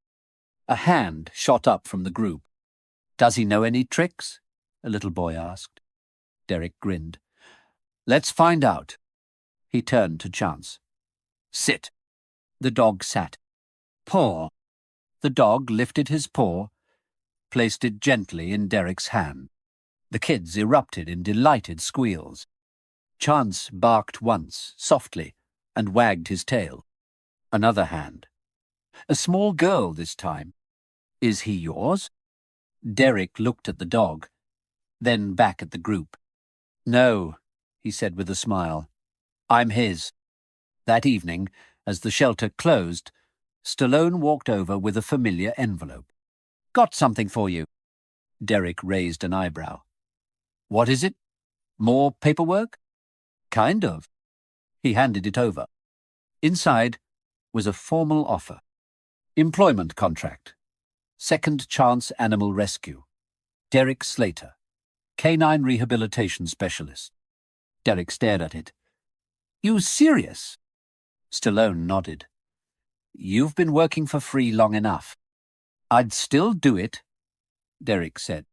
A hand shot up from the group. "Does he know any tricks?" a little boy asked. Derek grinned. "Let's find out." He turned to Chance. "Sit." The dog sat. "Paw." The dog lifted his paw, placed it gently in Derek's hand. The kids erupted in delighted squeals. Chance barked once, softly, and wagged his tail. Another hand. A small girl this time. "Is he yours?" Derek looked at the dog, then back at the group. "No," he said with a smile. "I'm his." That evening, as the shelter closed, Stallone walked over with a familiar envelope. Got something for you. Derek raised an eyebrow. What is it? More paperwork? Kind of. He handed it over. Inside was a formal offer. Employment contract. Second Chance Animal Rescue. Derek Slater, Canine Rehabilitation Specialist. Derek stared at it. You serious? Stallone nodded. You've been working for free long enough. I'd still do it, Derek said.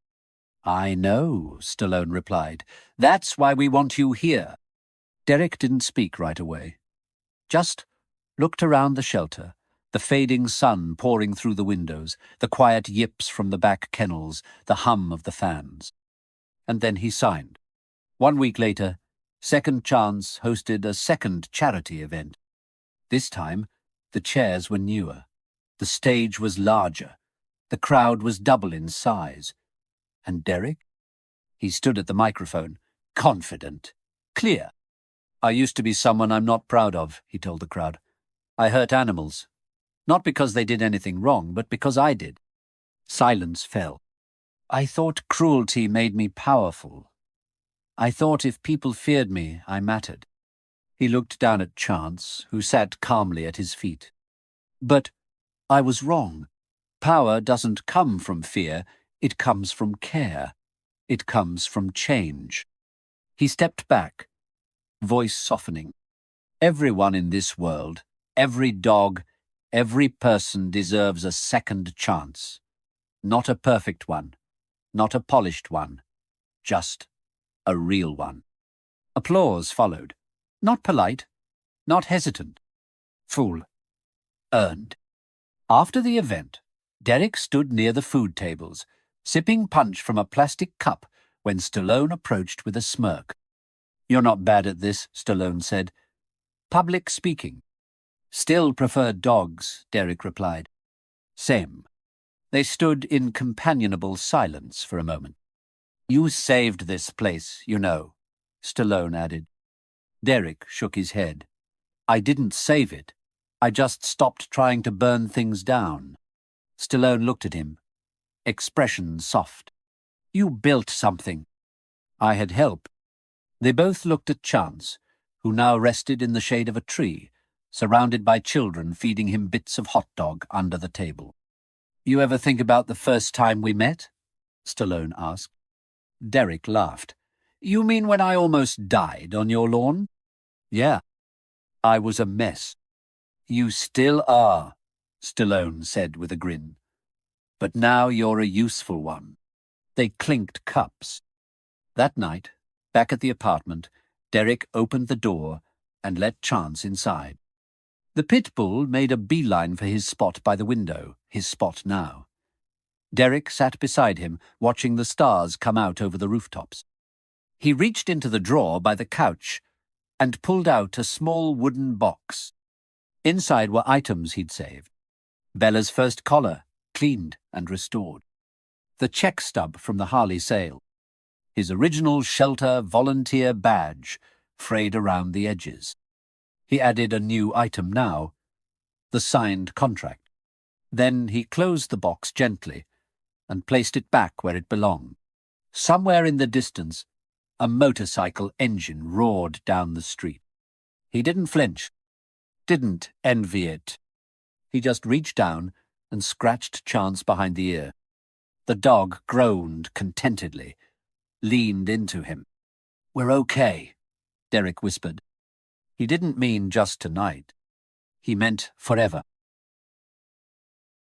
I know, Stallone replied. That's why we want you here. Derek didn't speak right away. Just looked around the shelter, the fading sun pouring through the windows, the quiet yips from the back kennels, the hum of the fans. And then he signed. 1 week later, Second Chance hosted a second charity event. This time, the chairs were newer. The stage was larger. The crowd was double in size. And Derek? He stood at the microphone, confident, clear. I used to be someone I'm not proud of, he told the crowd. I hurt animals. Not because they did anything wrong, but because I did. Silence fell. I thought cruelty made me powerful. I thought if people feared me, I mattered. He looked down at Chance, who sat calmly at his feet. But I was wrong. Power doesn't come from fear, it comes from care. It comes from change. He stepped back, voice softening. Everyone in this world, every dog, every person deserves a second chance. Not a perfect one, not a polished one, just a real one. Applause followed. Not polite, not hesitant. Full. Earned. After the event, Derek stood near the food tables, sipping punch from a plastic cup when Stallone approached with a smirk. You're not bad at this, Stallone said. Public speaking. Still prefer dogs, Derek replied. Same. They stood in companionable silence for a moment. You saved this place, you know, Stallone added. Derek shook his head. I didn't save it. I just stopped trying to burn things down. Stallone looked at him, expression soft. You built something. I had help. They both looked at Chance, who now rested in the shade of a tree, surrounded by children feeding him bits of hot dog under the table. You ever think about the first time we met? Stallone asked. Derek laughed. You mean when I almost died on your lawn? Yeah. I was a mess. You still are, Stallone said with a grin. But now you're a useful one. They clinked cups. That night, back at the apartment, Derek opened the door and let Chance inside. The pit bull made a beeline for his spot by the window, his spot now. Derek sat beside him, watching the stars come out over the rooftops. He reached into the drawer by the couch and pulled out a small wooden box. Inside were items he'd saved. Bella's first collar, cleaned and restored. The check stub from the Harley sale. His original shelter volunteer badge, frayed around the edges. He added a new item now, the signed contract. Then he closed the box gently and placed it back where it belonged. Somewhere in the distance, a motorcycle engine roared down the street. He didn't flinch, didn't envy it. He just reached down and scratched Chance behind the ear. The dog groaned contentedly, leaned into him. We're okay, Derek whispered. He didn't mean just tonight. He meant forever.